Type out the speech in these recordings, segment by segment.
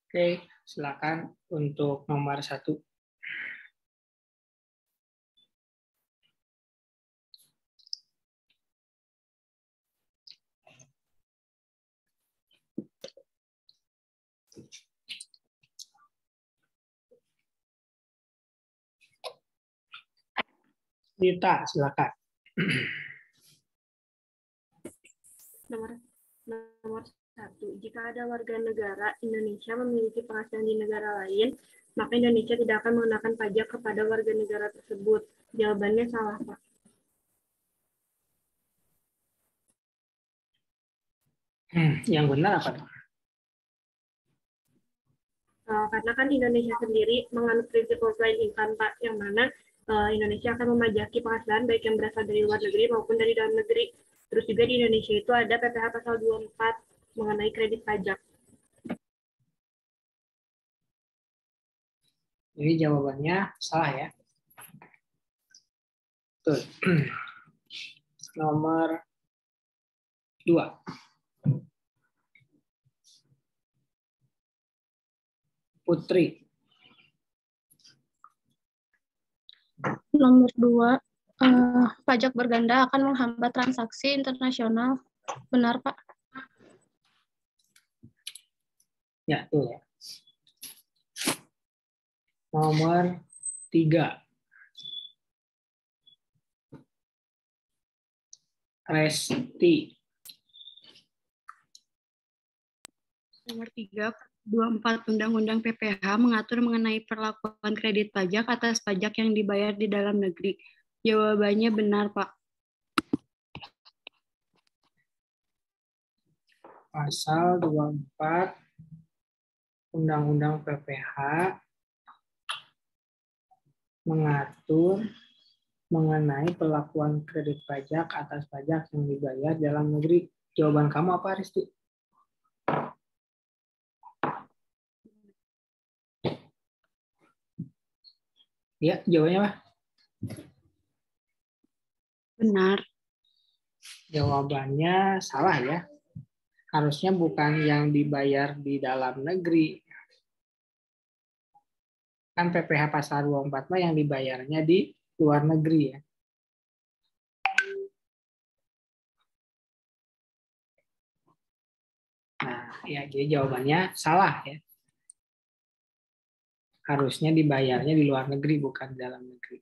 Oke, silakan untuk nomor 1. Dita, silakan. Nomor 1. Jika ada warga negara Indonesia memiliki penghasilan di negara lain, maka Indonesia tidak akan mengenakan pajak kepada warga negara tersebut. Jawabannya salah, Pak. Yang benar apa? Karena kan Indonesia sendiri menganut prinsip multiplier income, Pak, yang mana Indonesia akan memajaki penghasilan baik yang berasal dari luar negeri maupun dari dalam negeri. Terus juga di Indonesia itu ada PPh pasal 24 mengenai kredit pajak. Jadi jawabannya salah ya. Betul. Nomor 2. Putri. Nomor 2, pajak berganda akan menghambat transaksi internasional. Benar, Pak? Ya, betul ya. Nomor 3. Resti. Nomor 3, 24 Undang-Undang PPh mengatur mengenai perlakuan kredit pajak atas pajak yang dibayar di dalam negeri. Jawabannya benar, Pak. Pasal 24 Undang-Undang PPh mengatur mengenai perlakuan kredit pajak atas pajak yang dibayar dalam negeri. Jawaban kamu apa, Risti? Ya, jawabannya apa? Benar. Jawabannya salah ya. Harusnya bukan yang dibayar di dalam negeri. Kan PPh pasal 24 mah yang dibayarnya di luar negeri ya. Nah, ya jadi jawabannya salah ya. Harusnya dibayarnya di luar negeri bukan di dalam negeri.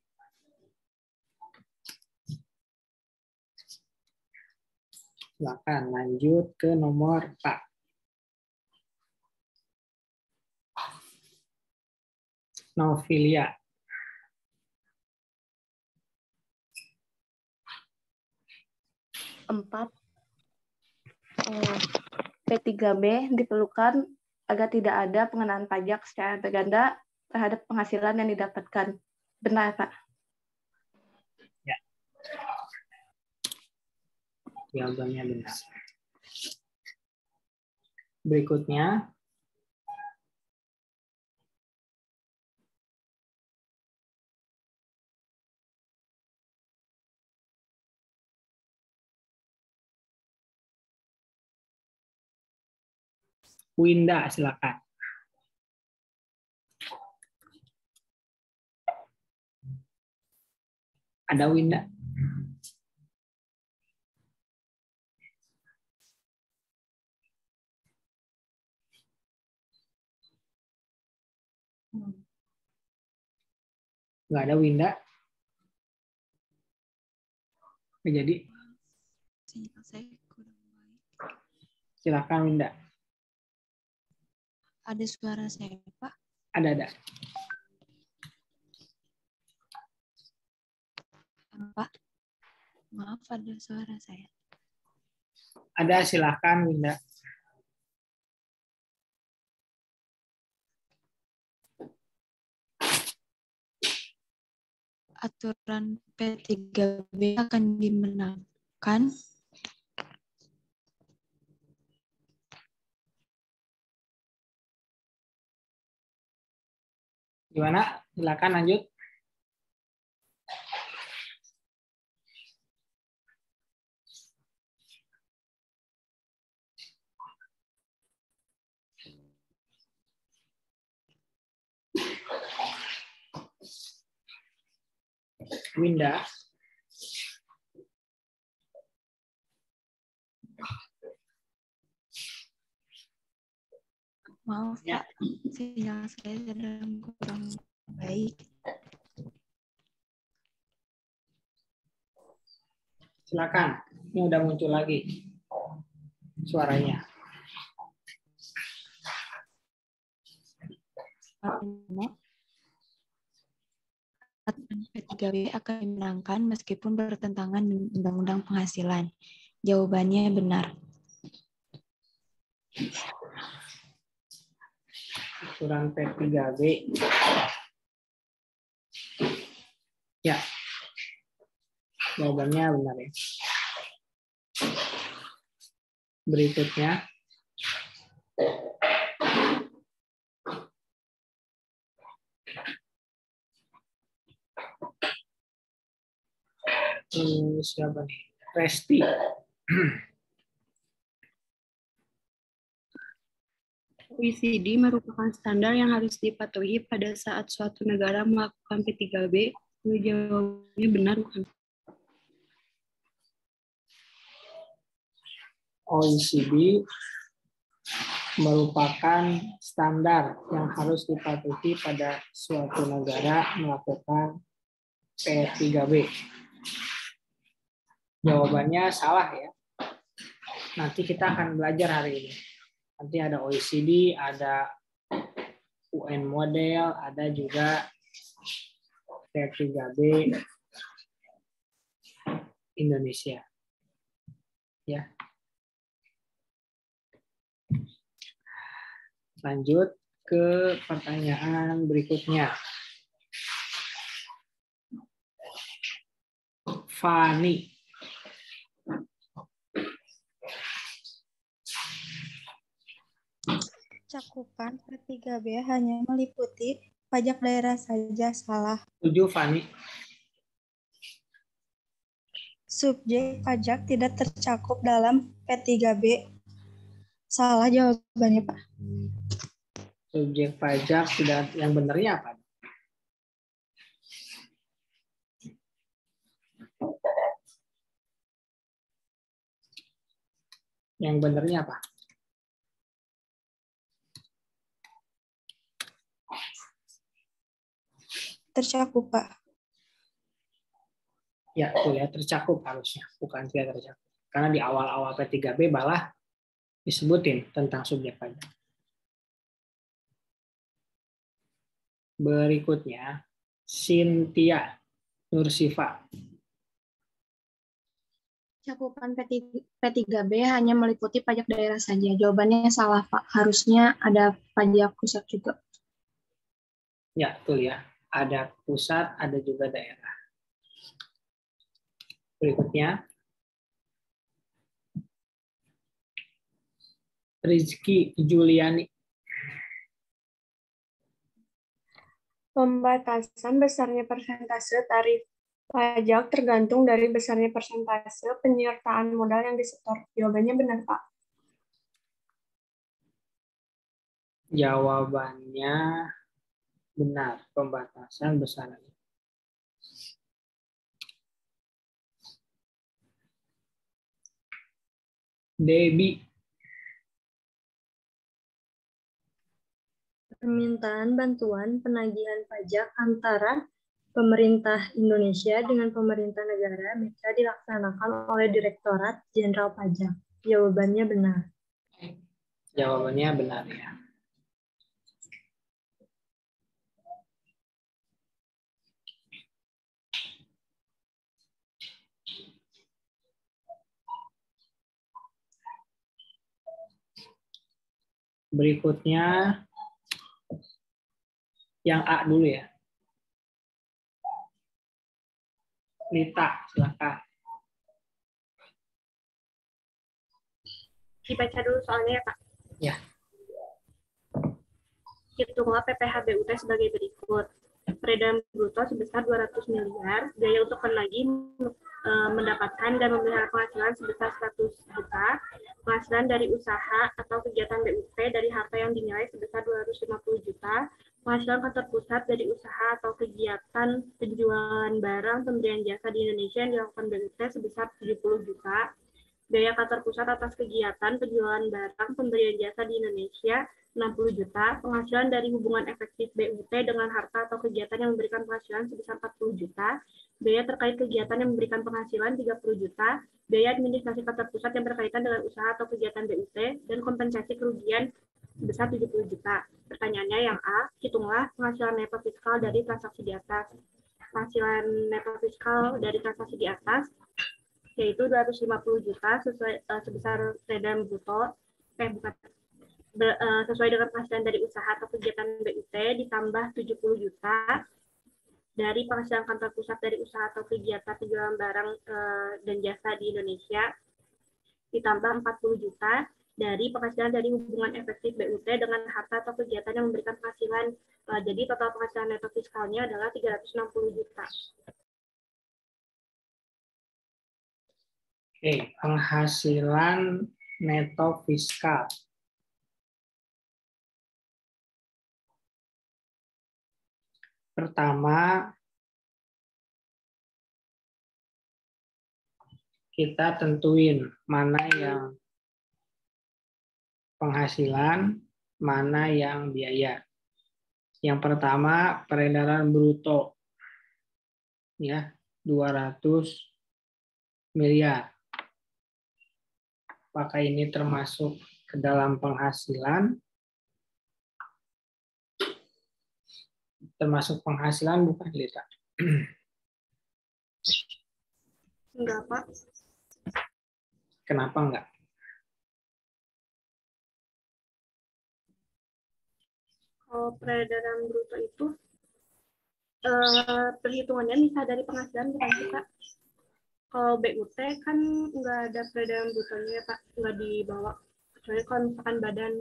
Silakan lanjut ke nomor 4. Novilia. Empat, P3B diperlukan agar tidak ada pengenaan pajak secara berganda terhadap penghasilan yang didapatkan. Benar, Pak? Ya. Jawabannya benar. Berikutnya, Winda, silakan. Ada Winda? Nggak ada Winda? Nggak jadi? Sinyal saya kurang baik. Silakan Winda. Ada suara saya, Pak? Ada. Pak, maaf ada suara saya. Ada, silakan Winda. Aturan P3B akan dimenangkan. Gimana? Silakan lanjut. Winda. Maaf, Ya. Pak. Sinyal saya sedang kurang baik. Silakan. Ini udah muncul lagi suaranya. P3B akan dimenangkan meskipun bertentangan dengan Undang-Undang Penghasilan. Jawabannya benar. Aturan P3B. Ya. Jawabannya benar ya. Berikutnya. Siapa nih? Resti. OECD merupakan standar yang harus dipatuhi pada saat suatu negara melakukan P3B. Jawabannya benar bukan? OECD merupakan standar yang harus dipatuhi pada suatu negara melakukan P3B. Jawabannya salah ya. Nanti kita akan belajar hari ini. Nanti ada OECD, ada UN model, ada juga P3B Indonesia. Ya. Lanjut ke pertanyaan berikutnya. Fani. Cakupan P3B hanya meliputi pajak daerah saja, salah. Setuju, Fani? Subjek pajak tidak tercakup dalam P3B. Salah jawabannya, Pak. Subjek pajak tidak, yang benernya apa? Yang benernya apa? Tercakup, Pak. Ya, tuh ya, tercakup harusnya, bukan tidak tercakup. Karena di awal-awal P3B malah disebutin tentang subjek pajak. Berikutnya, Cynthia Nursifa. Cakupan P3B hanya meliputi pajak daerah saja. Jawabannya salah, Pak. Harusnya ada pajak pusat juga. Ya, betul ya. Ada pusat, ada juga daerah. Berikutnya, Rizky Juliani. Pembatasan besarnya persentase tarif pajak tergantung dari besarnya persentase penyertaan modal yang disetor. Jawabannya benar, Pak. Jawabannya benar, pembatasan besarnya. Debbie. Permintaan bantuan penagihan pajak antara pemerintah Indonesia dengan pemerintah negara bisa dilaksanakan oleh Direktorat Jenderal Pajak. Jawabannya benar. Jawabannya benar ya. Berikutnya yang A dulu ya. Lita, silakan. Dibaca dulu soalnya ya, Pak. Ya. Hitunglah PPh BUT sebagai berikut. Peredaran bruto sebesar 200 miliar, biaya untuk penagih mendapatkan dan memelihara penghasilan sebesar 100 juta, penghasilan dari usaha atau kegiatan BUT dari harta yang dinilai sebesar 250 juta, Penghasilan kantor pusat dari usaha atau kegiatan penjualan barang pemberian jasa di Indonesia yang dilakukan BUT sebesar 70 juta. Biaya kantor pusat atas kegiatan penjualan barang pemberian jasa di Indonesia 60 juta. Penghasilan dari hubungan efektif BUT dengan harta atau kegiatan yang memberikan penghasilan sebesar 40 juta. Biaya terkait kegiatan yang memberikan penghasilan 30 juta. Biaya administrasi kantor pusat yang berkaitan dengan usaha atau kegiatan BUT dan kompensasi kerugian sebesar 70 juta. Pertanyaannya yang A, hitunglah penghasilan neto fiskal dari transaksi di atas. Penghasilan neto fiskal dari transaksi di atas yaitu 250 juta sebesar peredaran bruto, sesuai dengan penghasilan dari usaha atau kegiatan BUT ditambah 70 juta dari penghasilan kantor pusat dari usaha atau kegiatan penjualan barang dan jasa di Indonesia ditambah 40 juta dari penghasilan dari hubungan efektif BUT dengan harta atau kegiatan yang memberikan penghasilan. Jadi total penghasilan neto fiskalnya adalah 360 juta. Oke, penghasilan neto fiskal. Pertama, kita tentuin mana yang penghasilan, mana yang biaya. Yang pertama, peredaran bruto. Ya, 200 miliar. Apakah ini termasuk ke dalam penghasilan? Termasuk penghasilan bukan, Lita? Enggak, Pak. Kenapa enggak? Kalau peredaran bruto itu perhitungannya misal dari penghasilan bukan sih, Pak? Kalau BUT kan nggak ada peredaran brutonya ya, Pak, nggak dibawa. Kecuali kalau misalkan badan.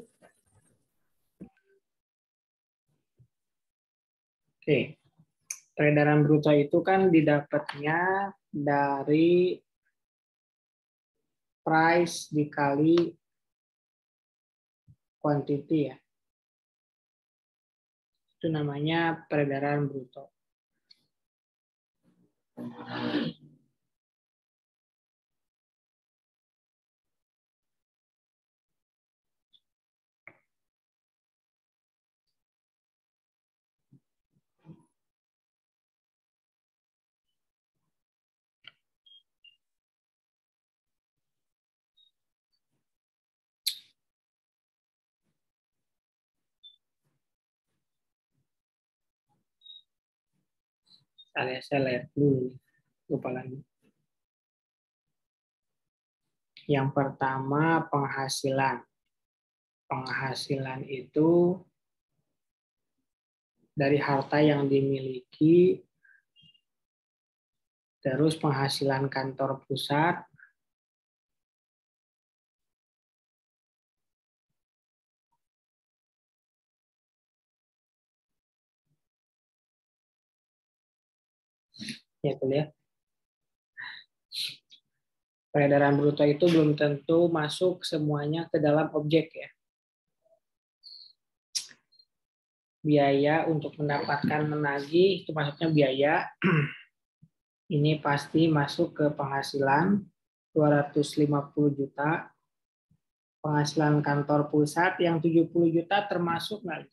Oke, peredaran bruto itu kan didapatnya dari price dikali quantity ya. Itu namanya peredaran bruto. Saya lihat dulu, lupa lagi. Yang pertama penghasilan. Penghasilan itu dari harta yang dimiliki, terus penghasilan kantor pusat, ya lihat. Peredaran bruto itu belum tentu masuk semuanya ke dalam objek ya. Biaya untuk mendapatkan menagih itu masuknya biaya. Ini pasti masuk ke penghasilan 250 juta. Penghasilan kantor pusat yang 70 juta termasuk nggak?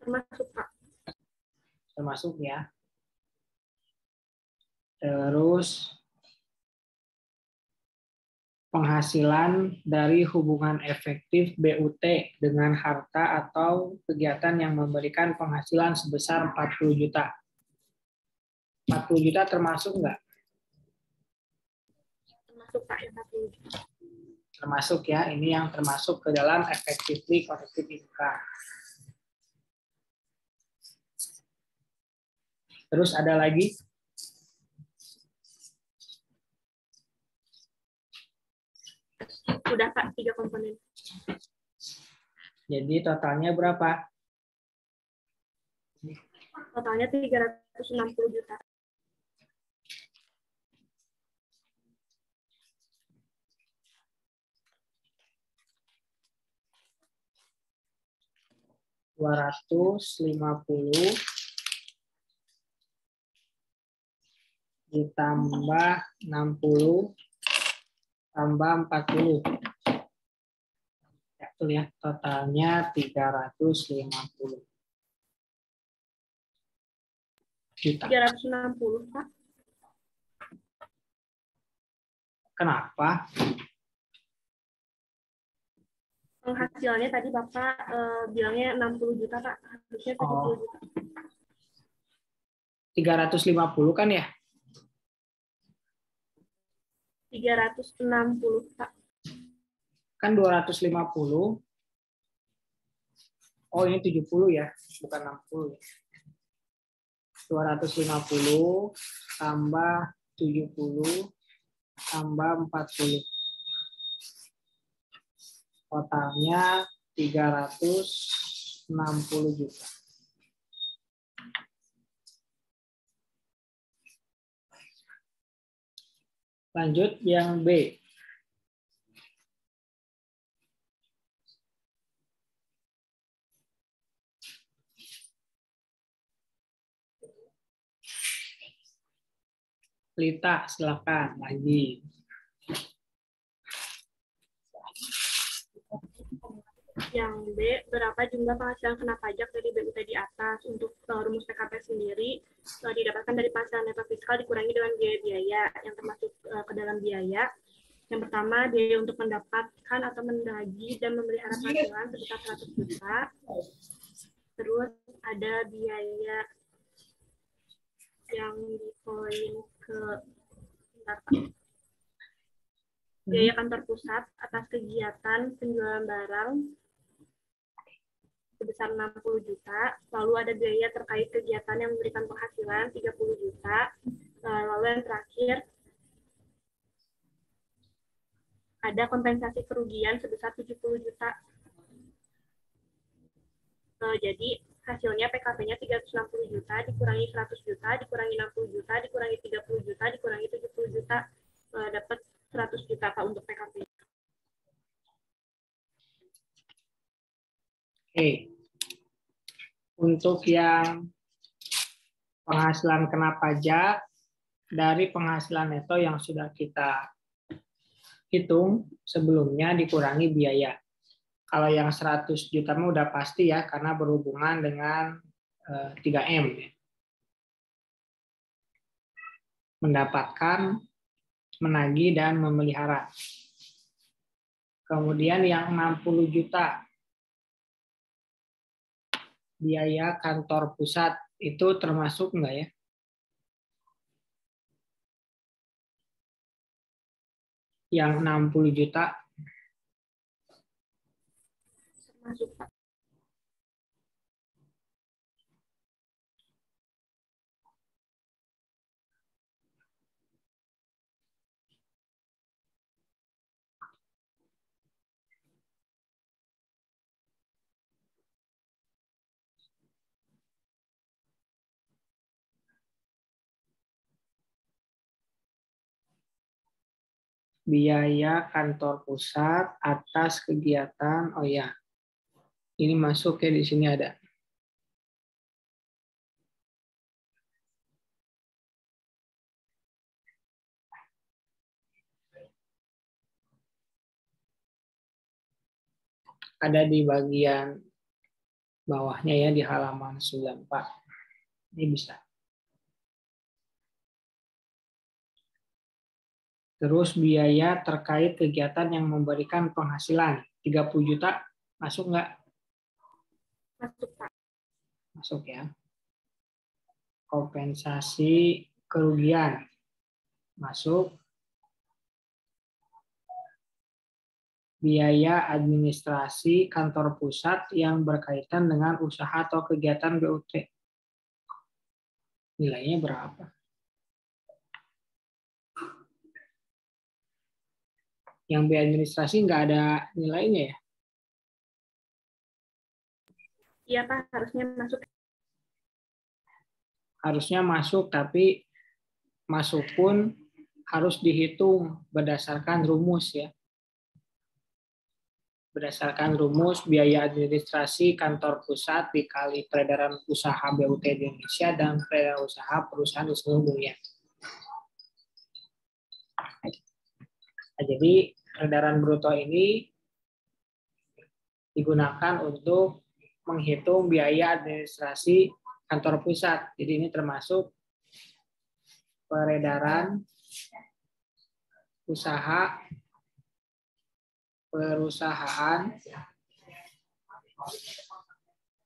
Termasuk, Pak. Termasuk ya. Terus penghasilan dari hubungan efektif BUT dengan harta atau kegiatan yang memberikan penghasilan sebesar 40 juta. 40 juta termasuk nggak? Termasuk, Pak, yang 40 juta. Termasuk ya, ini yang termasuk ke dalam effectively collected income. Terus ada lagi? Udah, Pak, 3 komponen. Jadi totalnya berapa? Totalnya 360 juta. 250 ditambah 60 tambah 40. Ya, betul ya, totalnya 350 juta. 360, Pak. Kenapa? Penghasilannya tadi Bapak bilangnya 60 juta, Pak. Harusnya 70 juta. 350 kan ya? 360, Pak. Kan 250. Oh, ini 70 ya, bukan 60 ya. 250 tambah 70 tambah 40. Totalnya 360 juta. Lanjut yang B. Lita, silakan lagi. Yang B, berapa jumlah penghasilan kena pajak dari BUT di atas? Untuk rumus PKP sendiri, didapatkan dari penghasilan neto fiskal dikurangi dengan biaya-biaya yang termasuk ke dalam biaya. Yang pertama, biaya untuk mendapatkan atau mendagih dan memelihara penghasilan sebesar 100 juta. Terus ada biaya yang di poin ke biaya kantor pusat atas kegiatan penjualan barang sebesar 60 juta, lalu ada biaya terkait kegiatan yang memberikan penghasilan 30 juta, lalu yang terakhir ada kompensasi kerugian sebesar 70 juta. Jadi hasilnya PKP-nya 360 juta, dikurangi 100 juta, dikurangi 60 juta, dikurangi 30 juta, dikurangi 70 juta, dapat 100 juta Pak untuk PKP. Oke. Untuk yang penghasilan kena pajak dari penghasilan neto yang sudah kita hitung sebelumnya dikurangi biaya. Kalau yang 100 juta mah udah pasti ya, karena berhubungan dengan 3M. Mendapatkan, menagih, dan memelihara. Kemudian yang 60 juta, biaya kantor pusat, itu termasuk enggak ya? Yang 60 juta, Termasuk Pak. biaya kantor pusat atas kegiatan, oh ya, ini masuk ya, di sini ada. Ada di bagian bawahnya ya, di halaman 94. Ini bisa. Terus biaya terkait kegiatan yang memberikan penghasilan 30 juta, masuk nggak? Masuk Pak. Masuk ya. Kompensasi kerugian, masuk. Biaya administrasi kantor pusat yang berkaitan dengan usaha atau kegiatan BUT. Nilainya berapa? Yang biaya administrasi nggak ada nilainya ya? Iya Pak, harusnya masuk. Harusnya masuk, tapi masuk pun harus dihitung berdasarkan rumus ya. berdasarkan rumus biaya administrasi kantor pusat dikali peredaran usaha BUT di Indonesia dan peredaran usaha perusahaan di seluruh dunia. Nah, jadi peredaran bruto ini digunakan untuk menghitung biaya administrasi kantor pusat. Jadi ini termasuk peredaran usaha perusahaan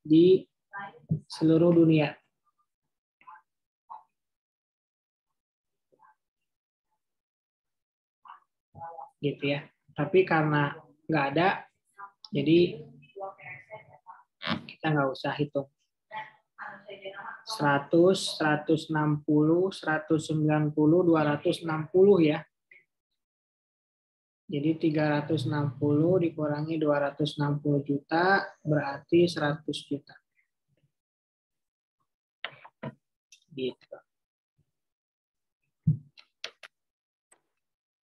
di seluruh dunia. Gitu ya. Tapi karena nggak ada, jadi kita nggak usah hitung. 100, 160, 190, 260 ya. Jadi 360 dikurangi 260 juta berarti 100 juta. Gitu.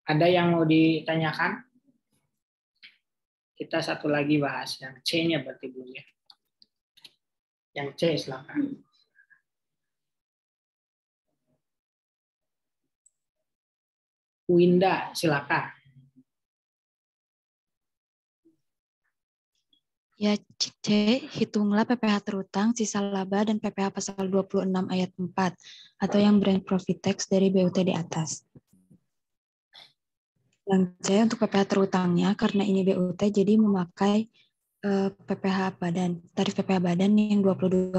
Ada yang mau ditanyakan? Kita satu lagi bahas yang C-nya berarti belum ya. Yang C silakan. Winda silakan. Ya, C, hitunglah PPh terutang, sisa laba, dan PPh pasal 26 ayat 4, atau yang brand profit tax dari BUT di atas. Yang C, untuk PPh terutangnya, karena ini BUT, jadi memakai PPh badan, tarif PPh badan yang 22%.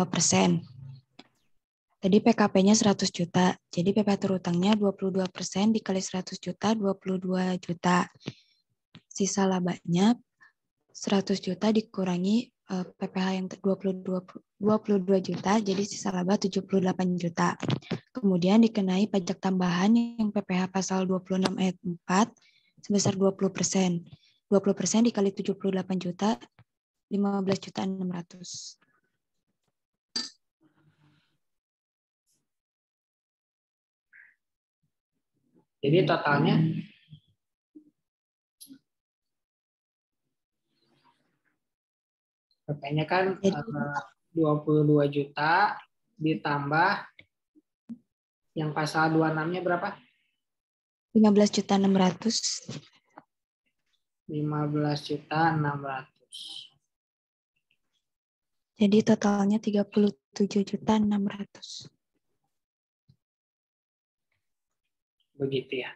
Tadi PKP-nya 100 juta, jadi PPh terutangnya 22% dikali 100 juta, 22 juta. Sisa labanya 100 juta dikurangi PPh yang 22 juta, jadi sisa laba 78 juta. Kemudian dikenai pajak tambahan yang PPh pasal 26 ayat 4 sebesar 20%. 20% dikali 78 juta, 15 juta 600. Jadi totalnya PP-nya kan 22 juta ditambah yang pasal 26-nya berapa? 15 juta 600. 15 juta 600. Jadi totalnya 37 juta 600. Begitu ya.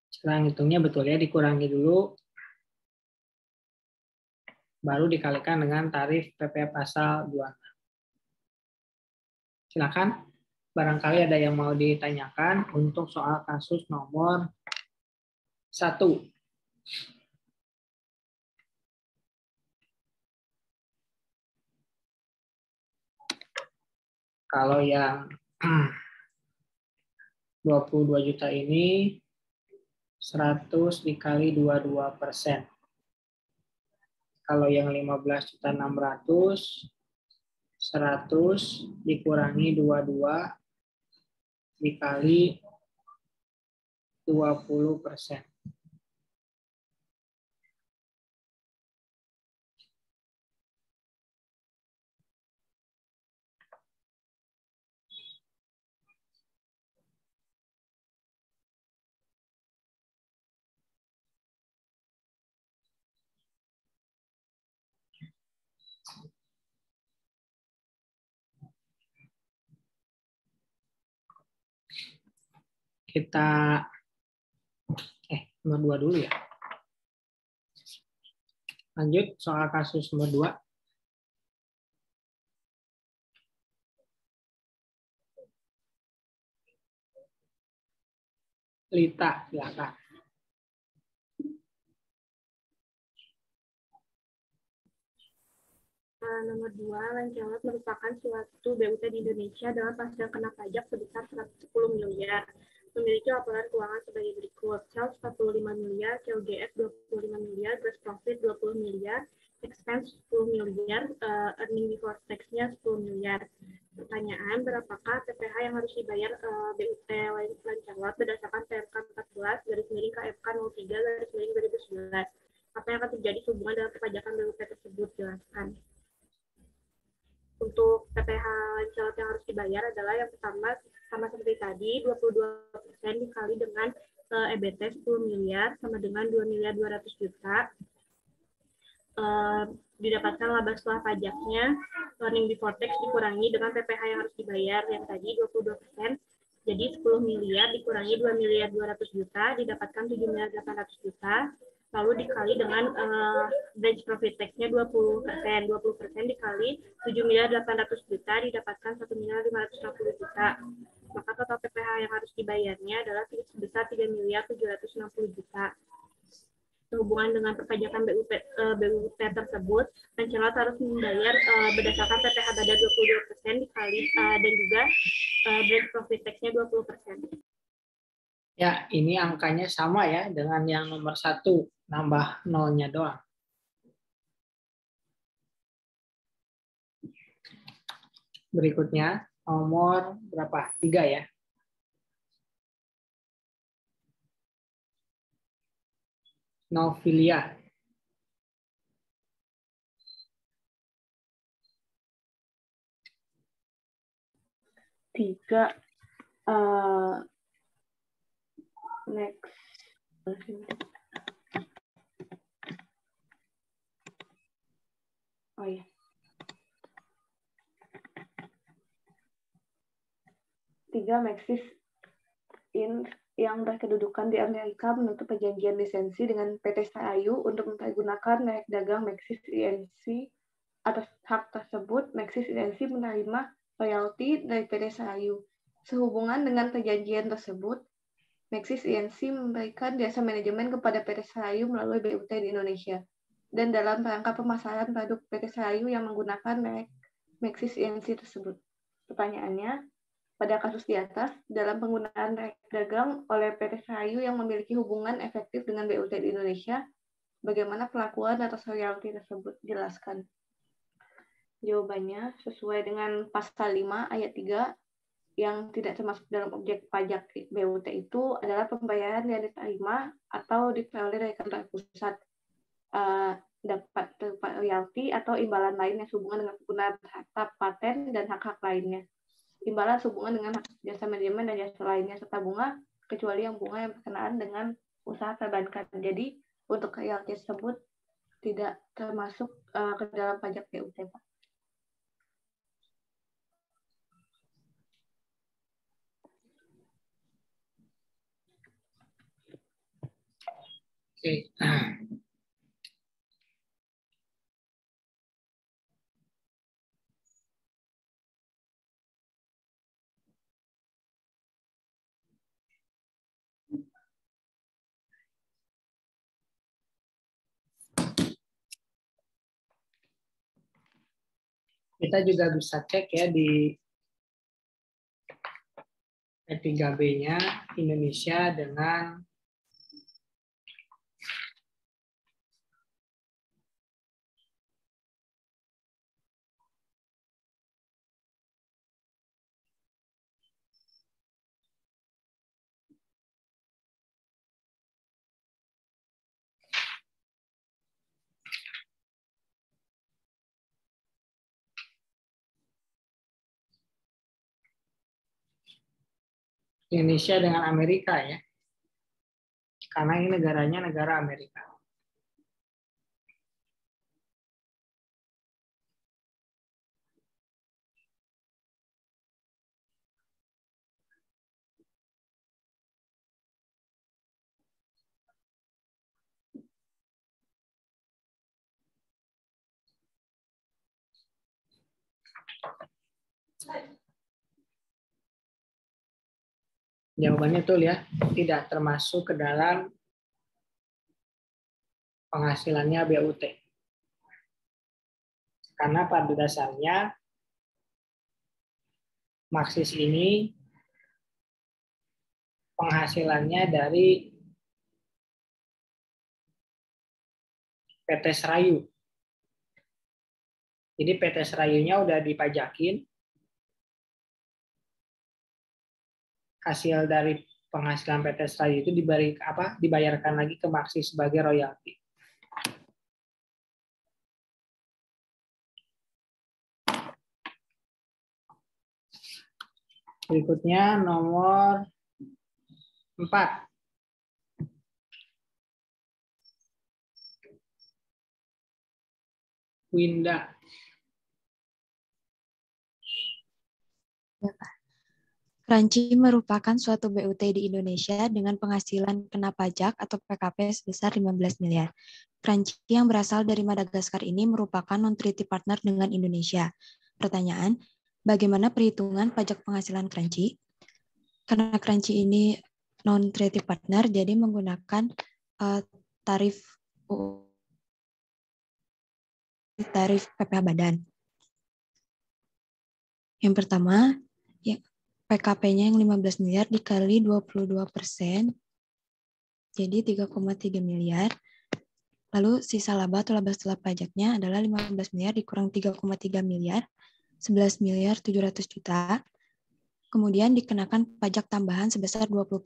Sekarang hitungnya betul ya, dikurangi dulu. Baru dikalikan dengan tarif PPh pasal 26. Silakan, barangkali ada yang mau ditanyakan untuk soal kasus nomor 1. Kalau yang 22 juta ini 100 dikali 22%. Kalau yang 15 juta 600, 100 dikurangi 22 dikali 20%. Kita nomor 2 dulu ya. Lanjut soal kasus nomor 2. Lita, silakan. Nomor 2, Lancelot merupakan suatu BUT di Indonesia dengan hasil kena pajak sebesar 110 miliar. Memiliki laporan keuangan sebagai berikut: sales 45 miliar, COGS 25 miliar, gross profit 20 miliar, expense 10 miliar, earning before tax-nya 10 miliar. Pertanyaan, berapakah PPh yang harus dibayar BUT Lancelot berdasarkan PMK 14 KFK 03 2019? apa yang akan terjadi sehubungan dengan perpajakan BUT tersebut. Jelaskan. Untuk PPh Lancelot yang harus dibayar adalah yang pertama, sama seperti tadi, 22% dikali dengan EBT 10 miliar sama dengan 2.200.000.000. Didapatkan laba setelah pajaknya, earning before tax dikurangi dengan PPh yang harus dibayar yang tadi 22%. Jadi 10 miliar dikurangi 2.200.000.000 didapatkan 7.800.000.000. Lalu dikali dengan branch profit tax-nya 20%. 20% dikali 7.800.000.000 didapatkan 1.560.000.000. Maka total PPh yang harus dibayarnya adalah sebesar 3.760.000.000. Sehubungan dengan perpajakan BUT tersebut, Lancelot harus membayar berdasarkan PPh Bada 22% dikali dan juga branch profit tax-nya 20%. Ya, ini angkanya sama ya dengan yang nomor 1, nambah nolnya doang. Berikutnya, nomor berapa? 3 ya. Novilia. Tiga. Next. Oh iya. 3. Maxis Inc. yang berkedudukan di Amerika menutup perjanjian lisensi dengan PT Serayu untuk mempergunakan merek dagang Maxis Inc. Atas hak tersebut, Maxis Inc. menerima royalti dari PT Serayu. Sehubungan dengan perjanjian tersebut, Maxis Inc. memberikan jasa manajemen kepada PT Serayu melalui BUT di Indonesia. Dan dalam rangka pemasaran produk PT Serayu yang menggunakan merek Maxis Inc. tersebut. Pertanyaannya, pada kasus di atas, dalam penggunaan merek dagang oleh PT Serayu yang memiliki hubungan efektif dengan BUT di Indonesia, bagaimana perlakuan atas royalti tersebut? Jelaskan. Jawabannya sesuai dengan pasal 5 ayat 3 yang tidak termasuk dalam objek pajak BUT itu adalah pembayaran yang diterima atau diperoleh dari kantor pusat, dapat berupa royalti atau imbalan lain yang sehubungan dengan penggunaan harta paten dan hak-hak lainnya. Imbalan sehubungan dengan hak jasa manajemen dan jasa lainnya serta bunga, kecuali yang bunga yang berkenaan dengan usaha perbankan. Jadi untuk royalti tersebut tidak termasuk ke dalam pajak BUT, Pak. Oke. Kita juga bisa cek ya di P3B-nya Indonesia dengan Indonesia dengan Amerika ya. Karena ini negaranya negara Amerika. Jawabannya betul ya, tidak termasuk ke dalam penghasilannya BUT. Karena pada dasarnya Maxis ini penghasilannya dari PT Serayu. Jadi PT Serayunya udah dipajakin, hasil dari penghasilan PT Serayu itu dibayarkan lagi ke Maxis sebagai royalti. Berikutnya nomor 4. Winda. Ya, Pak. Kranci merupakan suatu BUT di Indonesia dengan penghasilan kena pajak atau PKP sebesar 15 miliar. Kranci yang berasal dari Madagaskar ini merupakan non-treaty partner dengan Indonesia. Pertanyaan, bagaimana perhitungan pajak penghasilan Kranci? Karena Kranci ini non-treaty partner, jadi menggunakan tarif PPh badan. Yang pertama, ya, PKP-nya yang 15 miliar dikali 22%, jadi 3,3 miliar. Lalu sisa laba atau laba setelah pajaknya adalah 15 miliar dikurang 3,3 miliar, 11 miliar 700 juta. Kemudian dikenakan pajak tambahan sebesar 20%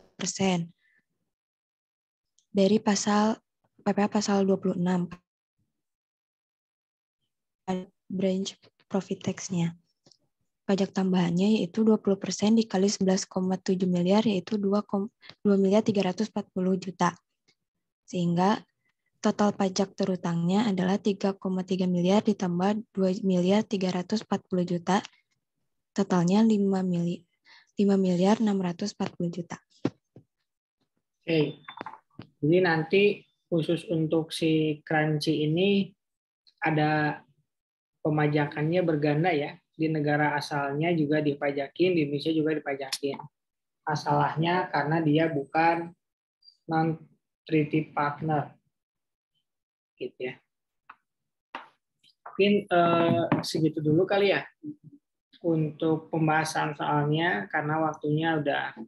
dari pasal PPh pasal 26, branch profit tax-nya. Pajak tambahannya yaitu 20% dikali 11,7 miliar, yaitu 2 miliar 340 juta. Sehingga total pajak terutangnya adalah 3,3 miliar ditambah 2 miliar 340 juta. Totalnya 5 miliar 640 juta. Oke. Jadi nanti khusus untuk si Kranci ini ada pemajakannya berganda ya. Di negara asalnya juga dipajakin, di Indonesia juga dipajakin. Masalahnya karena dia bukan non-treaty partner. Gitu ya. Mungkin segitu dulu kali ya untuk pembahasan soalnya, karena waktunya udah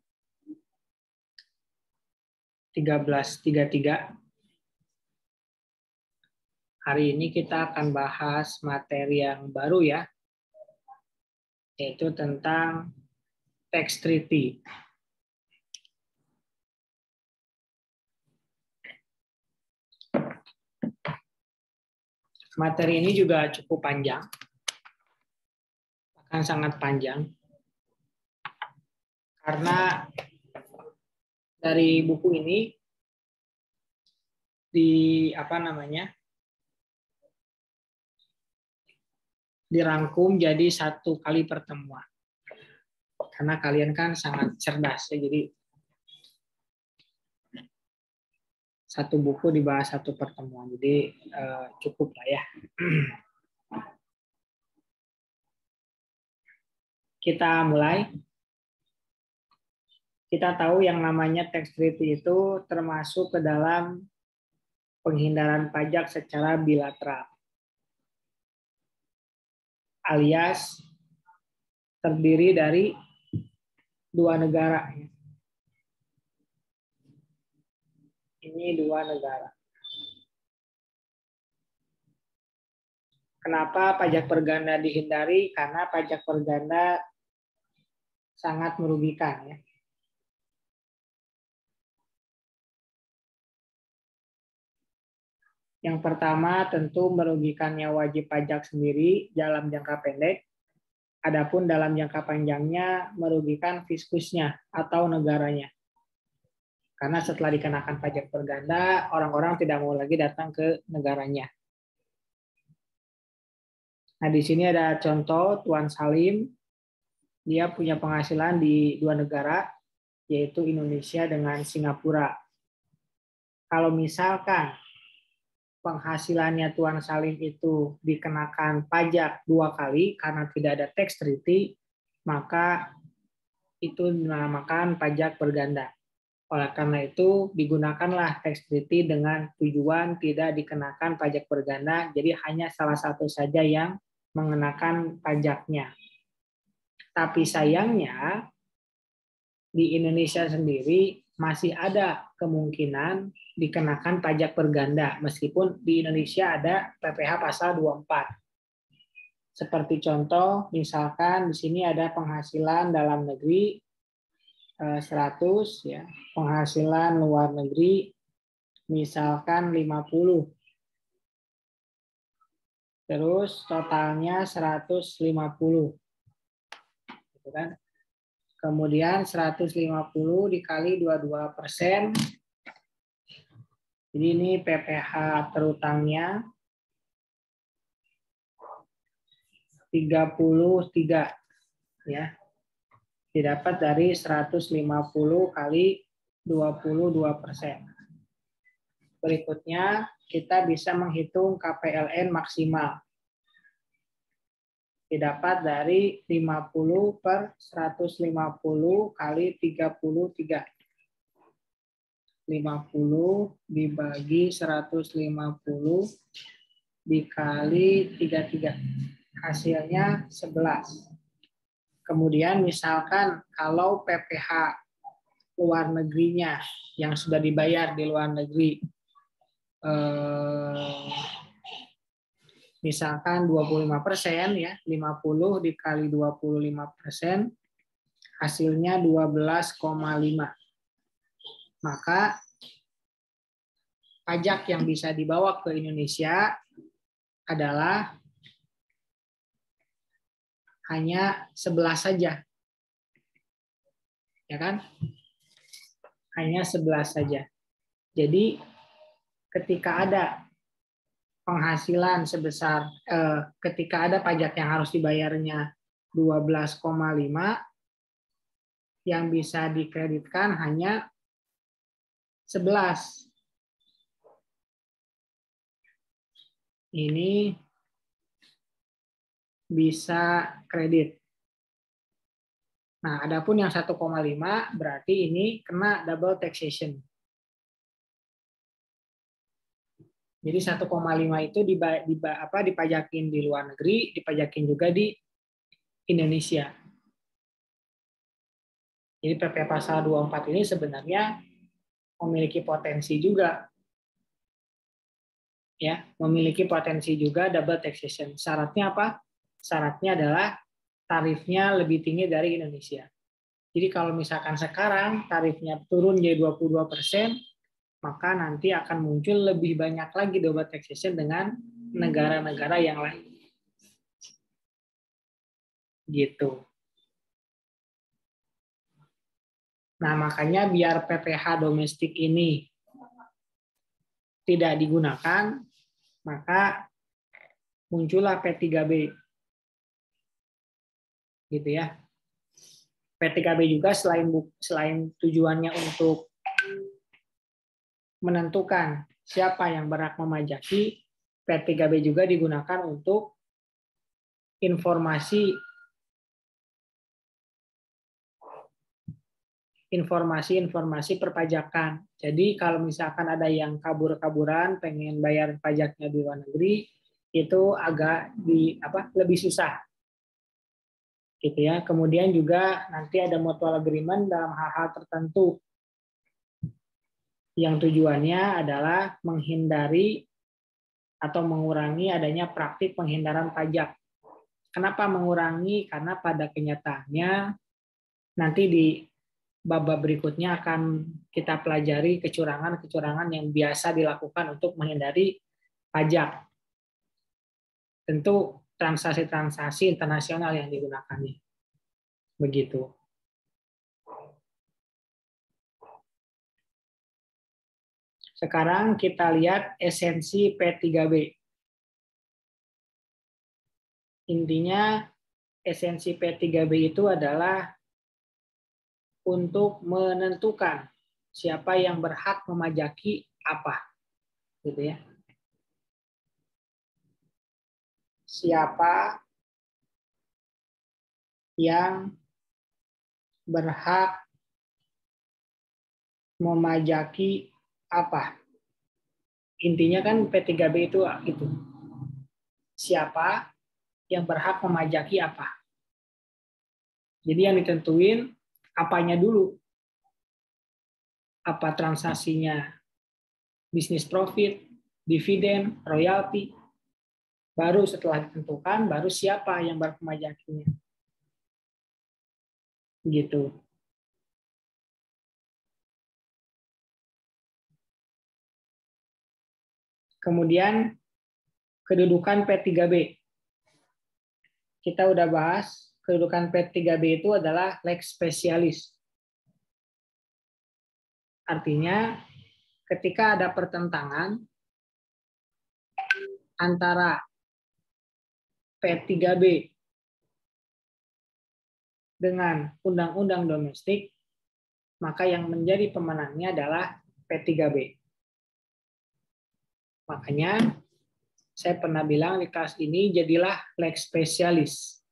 13.33. Hari ini kita akan bahas materi yang baru ya, yaitu tentang tax treaty. Materi ini juga cukup panjang, akan sangat panjang, karena dari buku ini dirangkum jadi satu kali pertemuan. Karena kalian kan sangat cerdas ya, jadi satu buku dibahas satu pertemuan, jadi cukup lah ya. Kita mulai. Kita tahu yang namanya tax treaty itu termasuk ke dalam penghindaran pajak secara bilateral, alias terdiri dari dua negara. Ini dua negara. Kenapa pajak berganda dihindari? Karena pajak berganda sangat merugikan ya. Yang pertama tentu merugikannya wajib pajak sendiri dalam jangka pendek. Adapun dalam jangka panjangnya merugikan fiskusnya atau negaranya. Karena setelah dikenakan pajak berganda, orang-orang tidak mau lagi datang ke negaranya. Nah, di sini ada contoh Tuan Salim. Dia punya penghasilan di dua negara, yaitu Indonesia dengan Singapura. Kalau misalkan penghasilannya Tuan Salim itu dikenakan pajak 2 kali karena tidak ada tax treaty, maka itu dinamakan pajak berganda. Oleh karena itu, digunakanlah tax treaty dengan tujuan tidak dikenakan pajak berganda, jadi hanya salah satu saja yang mengenakan pajaknya. Tapi sayangnya, di Indonesia sendiri masih ada kemungkinan dikenakan pajak berganda, meskipun di Indonesia ada PPh pasal 24. Seperti contoh, misalkan di sini ada penghasilan dalam negeri 100, ya, penghasilan luar negeri misalkan 50. Terus totalnya 150. Gitu kan? Kemudian 150 dikali 22%. Jadi ini PPh terutangnya 33 ya. Didapat dari 150 kali 22%. Berikutnya kita bisa menghitung KPLN maksimal. Didapat dari 50 per 150 kali 33. 50 dibagi 150 dikali 33. Hasilnya 11. Kemudian misalkan kalau PPh luar negerinya yang sudah dibayar di luar negeri misalkan 25% ya, 50 dikali 25%, hasilnya 12,5. Maka pajak yang bisa dibawa ke Indonesia adalah hanya 11 saja. Ya kan? Hanya 11 saja. Jadi ketika ada penghasilan sebesar ketika ada pajak yang harus dibayarnya 12,5, yang bisa dikreditkan hanya 11. Ini bisa kredit. Nah, adapun yang 1,5 berarti ini kena double taxation. Jadi 1,5 itu dipajakin di luar negeri, dipajakin juga di Indonesia. Jadi PP pasal 24 ini sebenarnya memiliki potensi juga. Ya, memiliki potensi juga double taxation. Syaratnya apa? Syaratnya adalah tarifnya lebih tinggi dari Indonesia. Jadi kalau misalkan sekarang tarifnya turun jadi 22%, maka nanti akan muncul lebih banyak lagi double taxation dengan negara-negara yang lain. Gitu. Nah, makanya biar PPh domestik ini tidak digunakan, maka muncullah P3B. Gitu ya. P3B juga selain tujuannya untuk menentukan siapa yang berhak memajaki, P3B juga digunakan untuk informasi perpajakan. Jadi kalau misalkan ada yang kabur-kaburan pengen bayar pajaknya di luar negeri, itu agak lebih susah. Gitu ya. Kemudian juga nanti ada mutual agreement dalam hal-hal tertentu yang tujuannya adalah menghindari atau mengurangi adanya praktik penghindaran pajak. Kenapa mengurangi? Karena pada kenyataannya nanti di bab berikutnya akan kita pelajari kecurangan-kecurangan yang biasa dilakukan untuk menghindari pajak. Tentu transaksi-transaksi internasional yang digunakannya. Begitu. Sekarang kita lihat esensi P3B. Intinya esensi P3B itu adalah untuk menentukan siapa yang berhak memajaki apa. Gitu ya. Siapa yang berhak memajaki apa. Intinya kan P3B itu. Siapa yang berhak memajaki apa. Jadi yang ditentuin apanya dulu. Apa transaksinya? Bisnis profit, dividen, royalti. Baru setelah ditentukan, baru siapa yang berhak memajakinya. Gitu. Kemudian kedudukan P3B. Kita udah bahas kedudukan P3B itu adalah lex specialis. Artinya ketika ada pertentangan antara P3B dengan undang-undang domestik, maka yang menjadi pemenangnya adalah P3B. Makanya saya pernah bilang di kelas ini, jadilah lex specialis.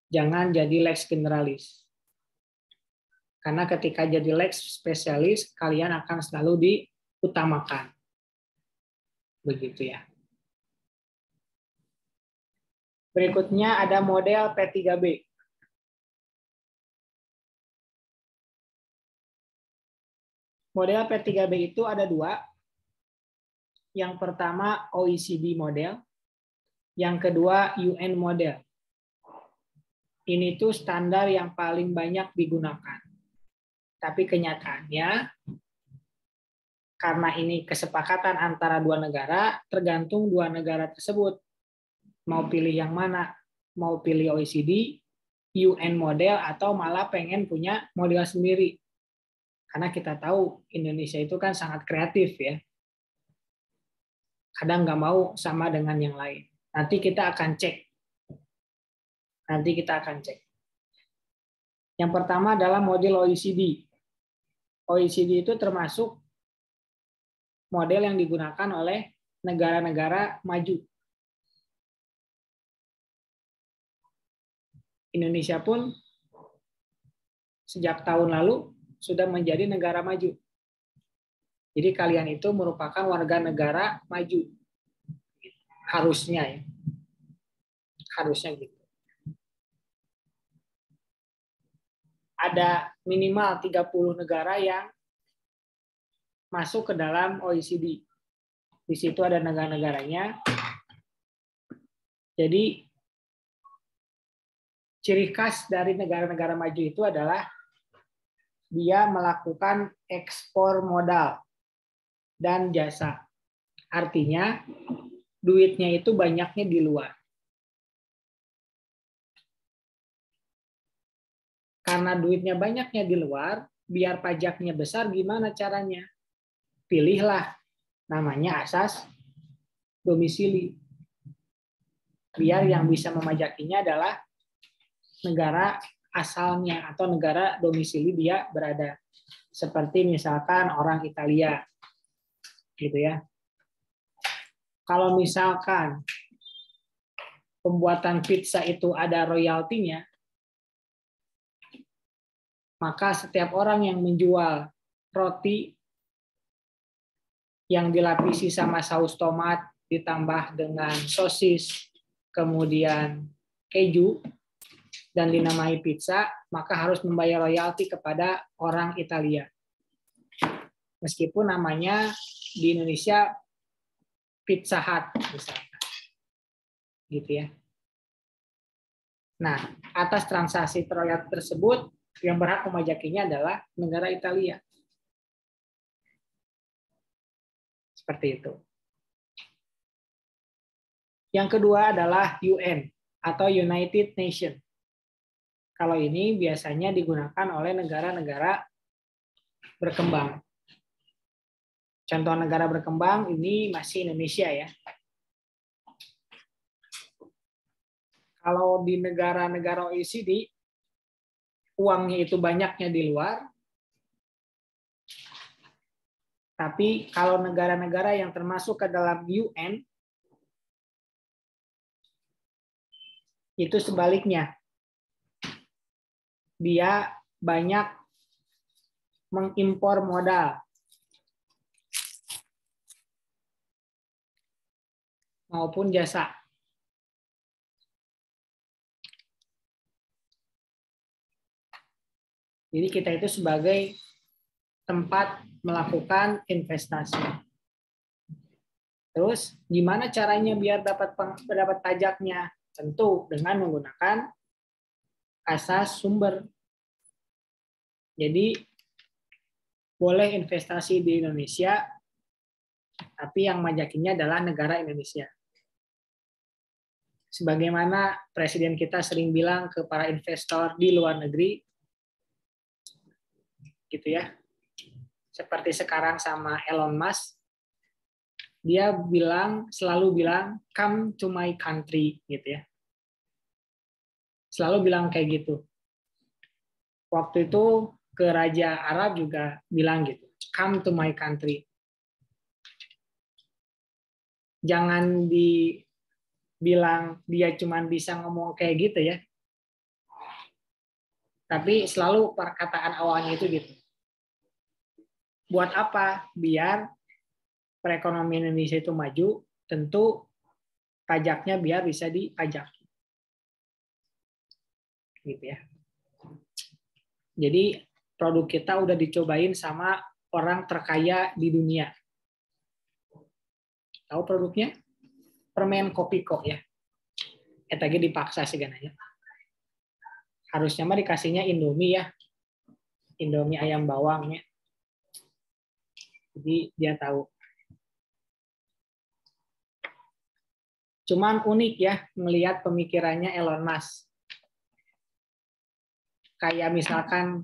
Jangan jadi lex generalis. Karena ketika jadi lex spesialis, kalian akan selalu diutamakan. Begitu ya. Berikutnya ada model P3B. Model P3B itu ada dua. Yang pertama OECD model, yang kedua UN model. Ini tuh standar yang paling banyak digunakan. Tapi kenyataannya, karena ini kesepakatan antara dua negara, tergantung dua negara tersebut. Mau pilih yang mana? Mau pilih OECD, UN model, atau malah pengen punya model sendiri. Karena kita tahu Indonesia itu kan sangat kreatif ya. Kadang nggak mau sama dengan yang lain. Nanti kita akan cek. Yang pertama adalah model OECD. OECD itu termasuk model yang digunakan oleh negara-negara maju. Indonesia pun sejak tahun lalu sudah menjadi negara maju. Jadi kalian itu merupakan warga negara maju. Harusnya ya. Harusnya gitu. Ada minimal 30 negara yang masuk ke dalam OECD. Di situ ada negara-negaranya. Jadi ciri khas dari negara-negara maju itu adalah dia melakukan ekspor modal dan jasa. Artinya duitnya itu banyaknya di luar. Karena duitnya banyaknya di luar, biar pajaknya besar gimana caranya? Pilihlah namanya asas domisili. Biar yang bisa memajakinya adalah negara asalnya atau negara domisili dia berada. Seperti misalkan orang Italia. Gitu ya. Kalau misalkan pembuatan pizza itu ada royaltinya, maka setiap orang yang menjual roti yang dilapisi sama saus tomat ditambah dengan sosis, kemudian keju, dan dinamai pizza, maka harus membayar royalti kepada orang Italia. Meskipun namanya di Indonesia Pizza Hut, misalkan. Gitu ya. Nah, atas transaksi royalti tersebut, yang berhak memajakinya adalah negara Italia. Seperti itu. Yang kedua adalah UN atau United Nations. Kalau ini biasanya digunakan oleh negara-negara berkembang. Contoh negara berkembang ini masih Indonesia ya. Kalau di negara-negara OECD, uangnya itu banyaknya di luar. Tapi kalau negara-negara yang termasuk ke dalam UN, itu sebaliknya. Dia banyak mengimpor modal. Maupun jasa. Jadi kita itu sebagai tempat melakukan investasi. Terus gimana caranya biar dapat pajaknya? Tentu dengan menggunakan asas sumber. Jadi boleh investasi di Indonesia, tapi yang majakinya adalah negara Indonesia. sebagaimana presiden kita sering bilang ke para investor di luar negeri, gitu ya. Seperti sekarang sama Elon Musk, dia selalu bilang, come to my country, gitu ya. Selalu bilang kayak gitu. Waktu itu ke Raja Arab juga bilang gitu, come to my country. Jangan dibilang dia cuma bisa ngomong kayak gitu ya. Tapi selalu perkataan awalnya itu gitu. Buat apa? Biar perekonomian Indonesia itu maju, tentu pajaknya biar bisa dipajak. Gitu ya. Jadi produk kita udah dicobain sama orang terkaya di dunia. Tahu produknya? Permen Kopiko ya. Tadi dipaksa sih gananya. Harusnya mah dikasihnya Indomie ya. Indomie ayam bawangnya. Jadi dia tahu. Cuman unik ya melihat pemikirannya Elon Musk. Kayak misalkan,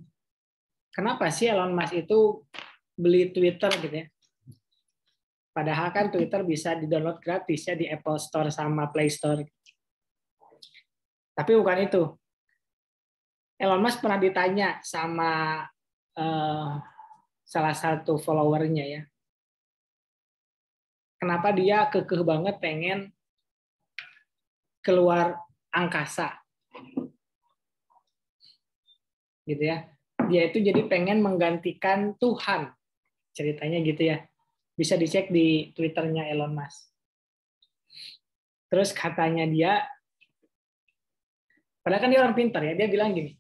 kenapa sih Elon Musk itu beli Twitter gitu ya? Padahal kan Twitter bisa di-download gratis ya di Apple Store sama Play Store. Tapi bukan itu. Elon Musk pernah ditanya sama salah satu followernya ya. Kenapa dia kekeh banget pengen keluar angkasa. Gitu ya. Dia itu jadi pengen menggantikan Tuhan. Ceritanya gitu ya. Bisa dicek di Twitternya Elon Musk. Terus katanya dia, padahal kan dia orang pintar ya, dia bilang gini,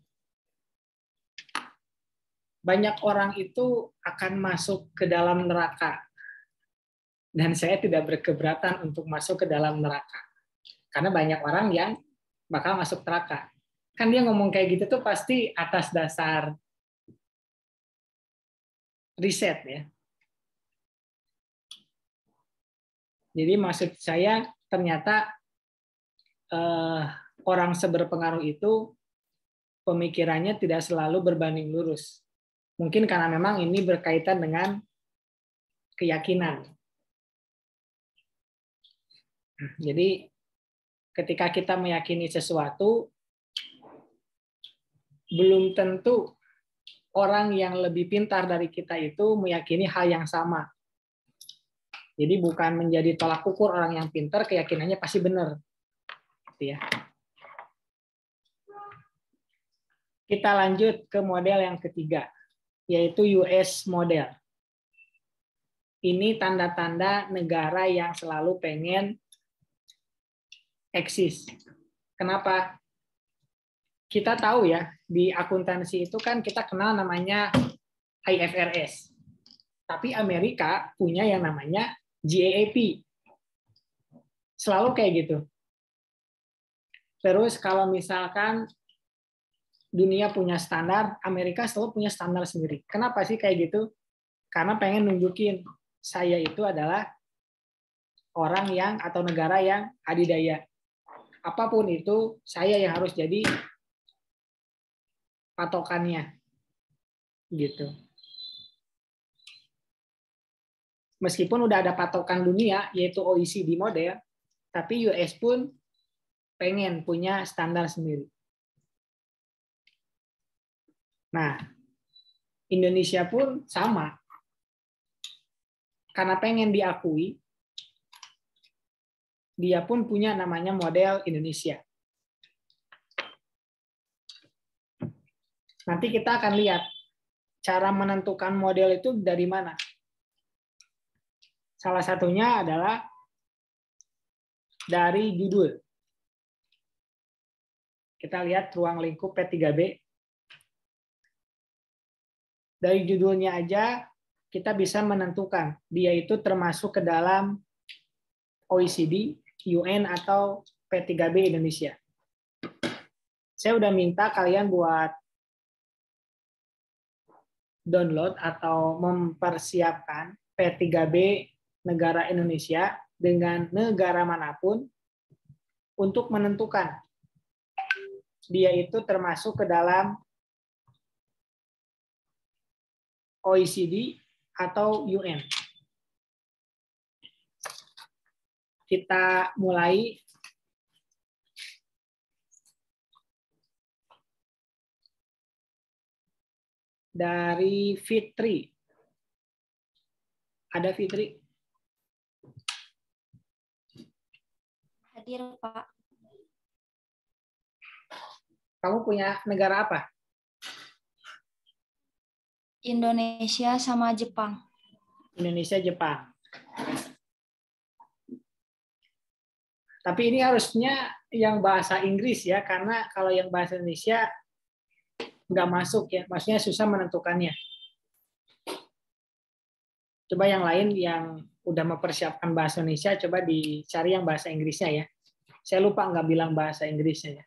banyak orang itu akan masuk ke dalam neraka. Dan saya tidak berkeberatan untuk masuk ke dalam neraka. Karena banyak orang yang bakal masuk neraka. Kan dia ngomong kayak gitu tuh pasti atas dasar riset ya. Jadi maksud saya ternyata orang seberpengaruh itu pemikirannya tidak selalu berbanding lurus. Mungkin karena memang ini berkaitan dengan keyakinan. Jadi ketika kita meyakini sesuatu, belum tentu orang yang lebih pintar dari kita itu meyakini hal yang sama. Jadi bukan menjadi tolak ukur orang yang pintar, keyakinannya pasti benar. Gitu ya. Kita lanjut ke model yang ketiga, yaitu US model. Ini tanda-tanda negara yang selalu pengen eksis. Kenapa? Kita tahu ya, di akuntansi itu kan kita kenal namanya IFRS. Tapi Amerika punya yang namanya GAAP. Selalu kayak gitu. Terus kalau misalkan dunia punya standar, Amerika selalu punya standar sendiri. Kenapa sih kayak gitu? Karena pengen nunjukin saya itu adalah orang yang atau negara yang adidaya. Apapun itu, saya yang harus jadi patokannya. Gitu. Meskipun udah ada patokan dunia, yaitu OECD model, tapi US pun pengen punya standar sendiri. Nah, Indonesia pun sama. Karena pengen diakui, dia pun punya namanya model Indonesia. Nanti kita akan lihat cara menentukan model itu dari mana. Salah satunya adalah dari judul. Kita lihat ruang lingkup P3B. Dari judulnya aja kita bisa menentukan dia itu termasuk ke dalam OECD, UN, atau P3B Indonesia. Saya udah minta kalian buat download atau mempersiapkan P3B negara Indonesia dengan negara manapun untuk menentukan dia itu termasuk ke dalam OECD atau UN. Kita mulai dari Fitri. Ada Fitri? Hadir, Pak. Kamu punya negara apa? Indonesia sama Jepang. Indonesia, Jepang. Tapi ini harusnya yang bahasa Inggris ya, karena kalau yang bahasa Indonesia nggak masuk ya, maksudnya susah menentukannya. Coba yang lain yang udah mempersiapkan bahasa Indonesia, coba dicari yang bahasa Inggrisnya ya. Saya lupa nggak bilang bahasa Inggrisnya ya.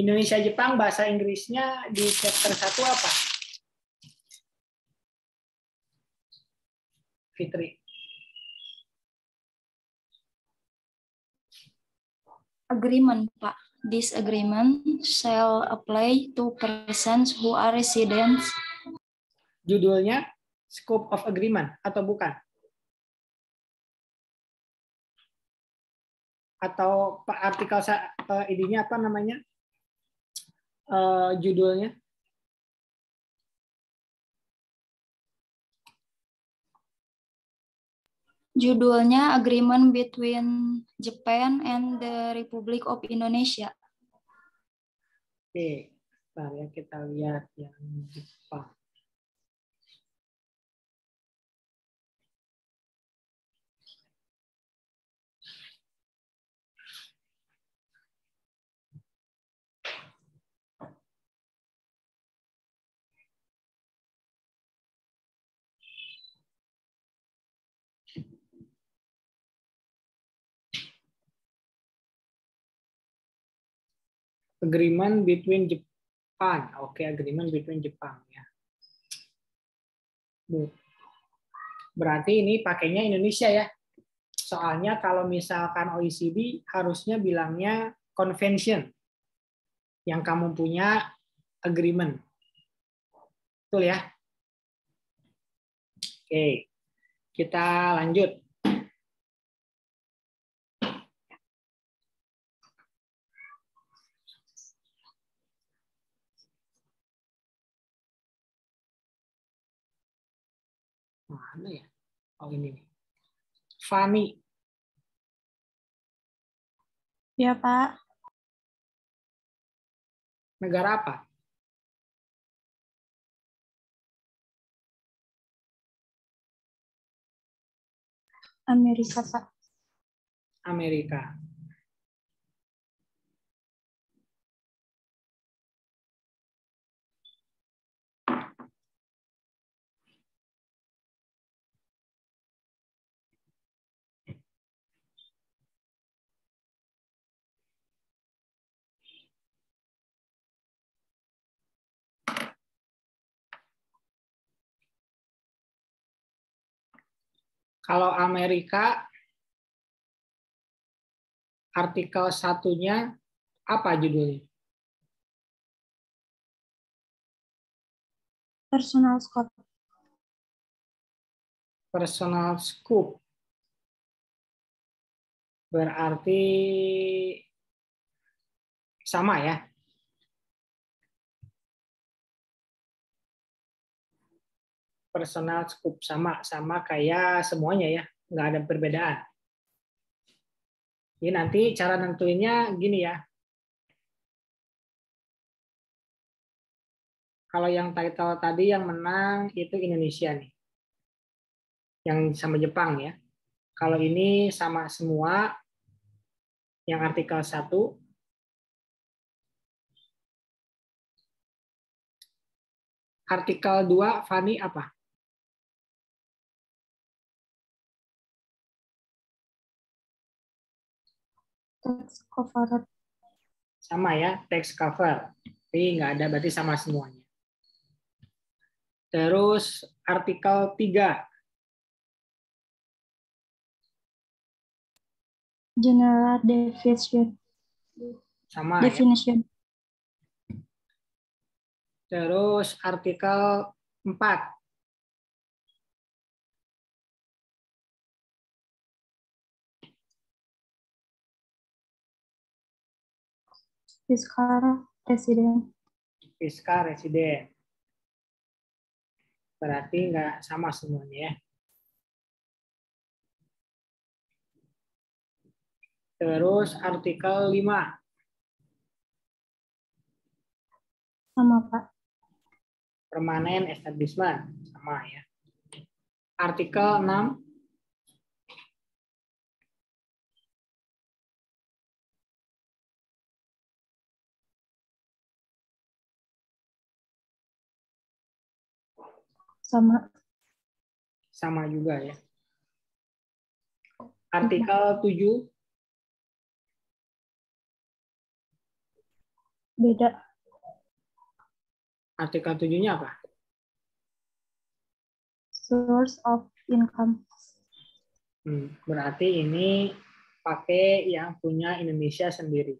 Indonesia Jepang bahasa Inggrisnya di chapter 1 apa? Fitri. Agreement, Pak. This agreement shall apply to persons who are residents. Judulnya scope of agreement atau bukan? Atau artikel ininya apa namanya? Judulnya? Judulnya Agreement between Japan and the Republic of Indonesia. Oke, bentar ya kita lihat yang Jepang. Agreement between Japan. Oke, agreement between Jepang ya. Berarti ini pakainya Indonesia ya. Soalnya kalau misalkan OECD harusnya bilangnya convention. Yang kamu punya agreement. Betul ya? Oke. Kita lanjut. Mana ya? Oh ini nih. Fani. Ya, Pak. Negara apa? Amerika, Pak. Amerika. Kalau Amerika, artikel satunya apa judulnya? Personal scope. Personal scope. Berarti sama ya? Personal scope sama kayak semuanya ya, nggak ada perbedaan. Jadi nanti cara nentuinnya gini ya. Kalau yang title tadi yang menang itu Indonesia nih. Yang sama Jepang ya. Kalau ini sama semua yang artikel 1. Artikel 2 Fani apa? Text cover. Sama ya, text cover. Tapi nggak ada, berarti sama semuanya. Terus artikel 3. General definition. Sama ya. Definition. Terus artikel 4. Fiscal resident. Fiskal residen. Berarti nggak sama semuanya ya. Terus artikel 5. Sama, Pak. Permanent establishment. Sama ya. Artikel 6. Sama. Sama juga ya. Artikel 7. Beda. Artikel 7-nya apa? Source of income. Berarti ini pakai yang punya Indonesia sendiri.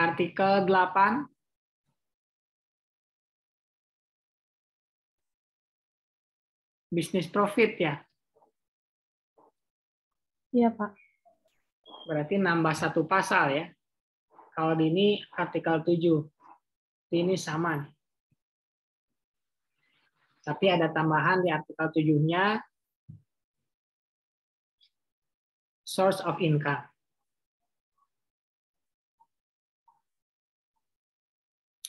Artikel 8. Business profit ya. Iya, Pak. Berarti nambah satu pasal ya. Kalau di ini artikel 7. Ini sama nih. Tapi ada tambahan di artikel 7-nya. Source of income.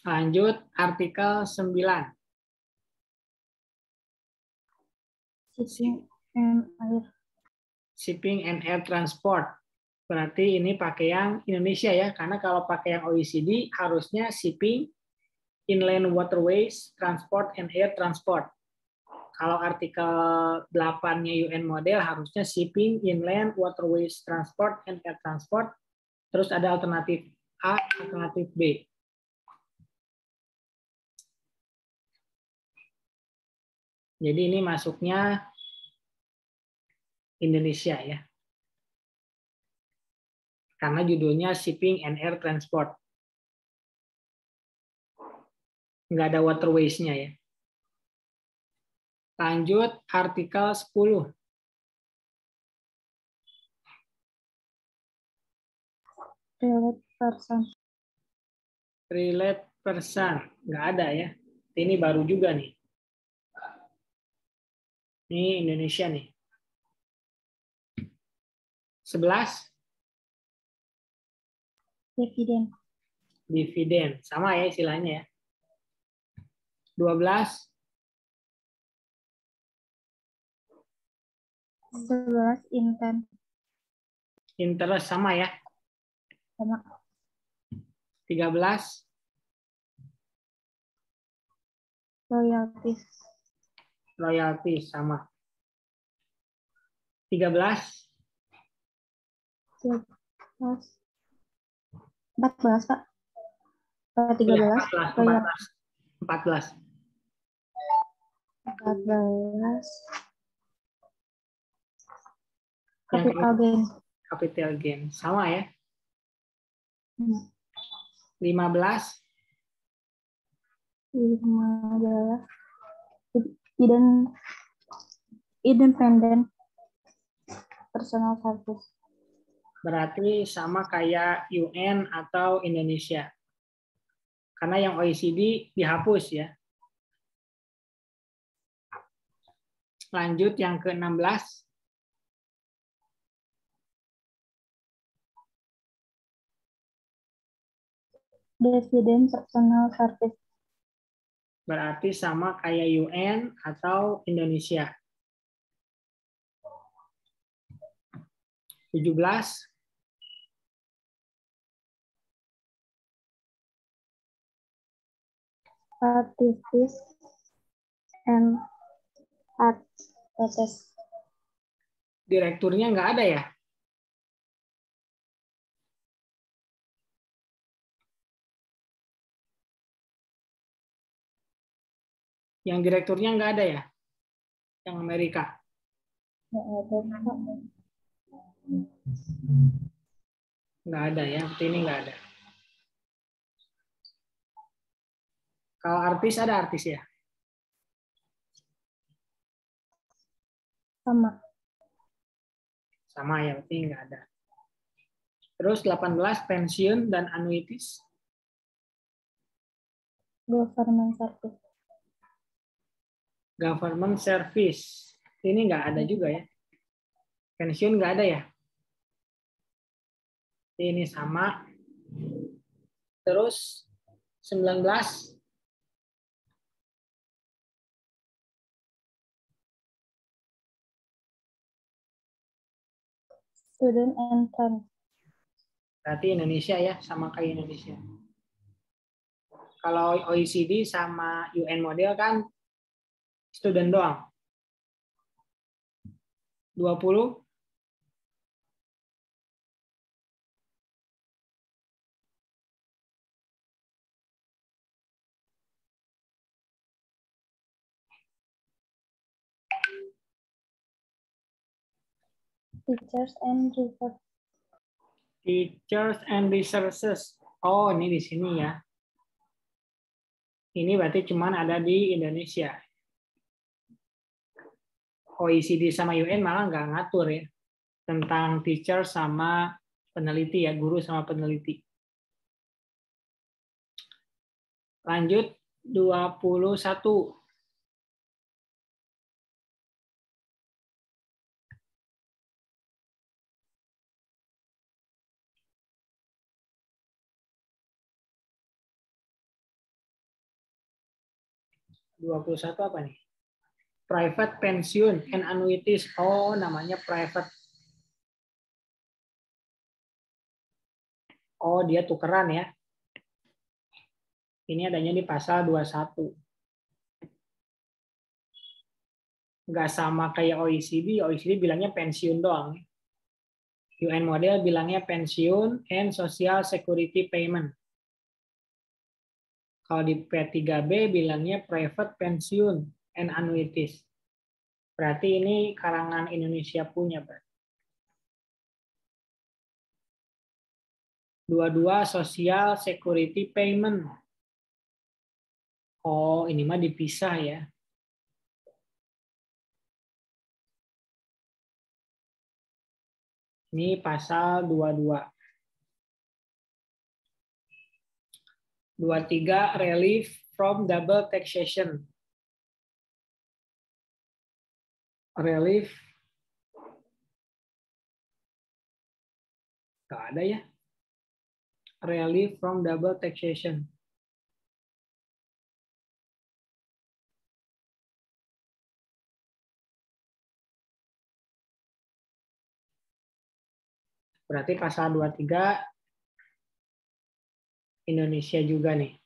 Lanjut artikel 9. Shipping and air transport. Berarti ini pakai yang Indonesia ya, karena kalau pakai yang OECD harusnya shipping, inland waterways, transport, and air transport. Kalau artikel 8-nya UN model harusnya shipping, inland waterways, transport, and air transport. Terus ada alternatif A, alternatif B. Jadi ini masuknya Indonesia ya. Karena judulnya Shipping and Air Transport. Nggak ada waterways-nya ya. Lanjut artikel 10. Relate person. Relate person. Nggak ada ya. Ini baru juga nih. Ini Indonesia nih. 11. Dividen. Dividen. Sama ya istilahnya ya. 12. 11 intent. Interest sama ya. Sama. 13. Royalties. Royalties sama. 13. 14, Pak. 13. 14. Capital gain. Capital gain. Sama ya. 15. Independent personal service. Berarti sama kayak UN atau Indonesia. Karena yang OECD dihapus ya. Lanjut yang ke-16. Dividend personal service. Berarti sama kayak UN atau Indonesia. 17. Artists and artists. Direkturnya nggak ada ya? Yang direkturnya nggak ada ya? Yang Amerika. Nggak ada ya, seperti ini nggak ada. Kalau artis ada artis ya? Sama. Sama ya, berarti nggak ada. Terus 18 pensiun dan annuities. Government service. Government service. Ini nggak ada juga ya. Pensiun nggak ada ya. Ini sama. Terus 19. Student entrance. Berarti Indonesia ya, sama kayak Indonesia. Kalau OECD sama UN model kan student doang. 20. Teachers and research. Teachers and researchers. Oh, ini di sini ya. Ini berarti cuman ada di Indonesia. OECD sama UN malah nggak ngatur ya tentang teacher sama peneliti ya, guru sama peneliti. Lanjut 21. Apa nih? Private pension and annuities. Oh, namanya private. Oh, dia tukeran ya. Ini adanya di pasal 21. Nggak sama kayak OECD. OECD bilangnya pensiun doang. UN model bilangnya pensiun and social security payment. Kalau di P3B bilangnya private pension and annuities. Berarti ini karangan Indonesia punya, Pak. 22 social security payment. Oh, ini mah dipisah ya. Ini pasal 22. 23 relief from double taxation. Relief. Nggak ada ya. Relief from double taxation. Berarti pasal 23 Indonesia juga nih.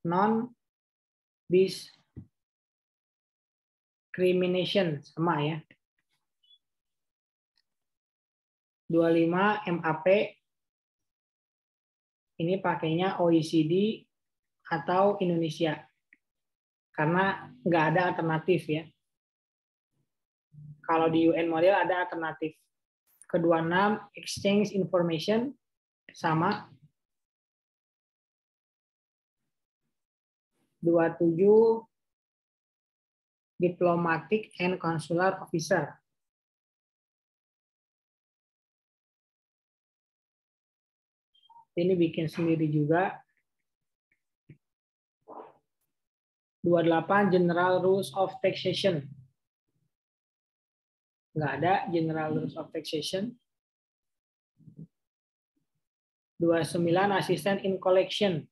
Non discrimination sama ya. 25 MAP ini pakainya OECD atau Indonesia. Karena nggak ada alternatif ya. Kalau di UN model ada alternatif. Ke-26 exchange information sama. 27 diplomatic and consular officer. Ini bikin sendiri juga. 28 general rules of taxation. Nggak ada general rules of taxation. 29 assistant in collection.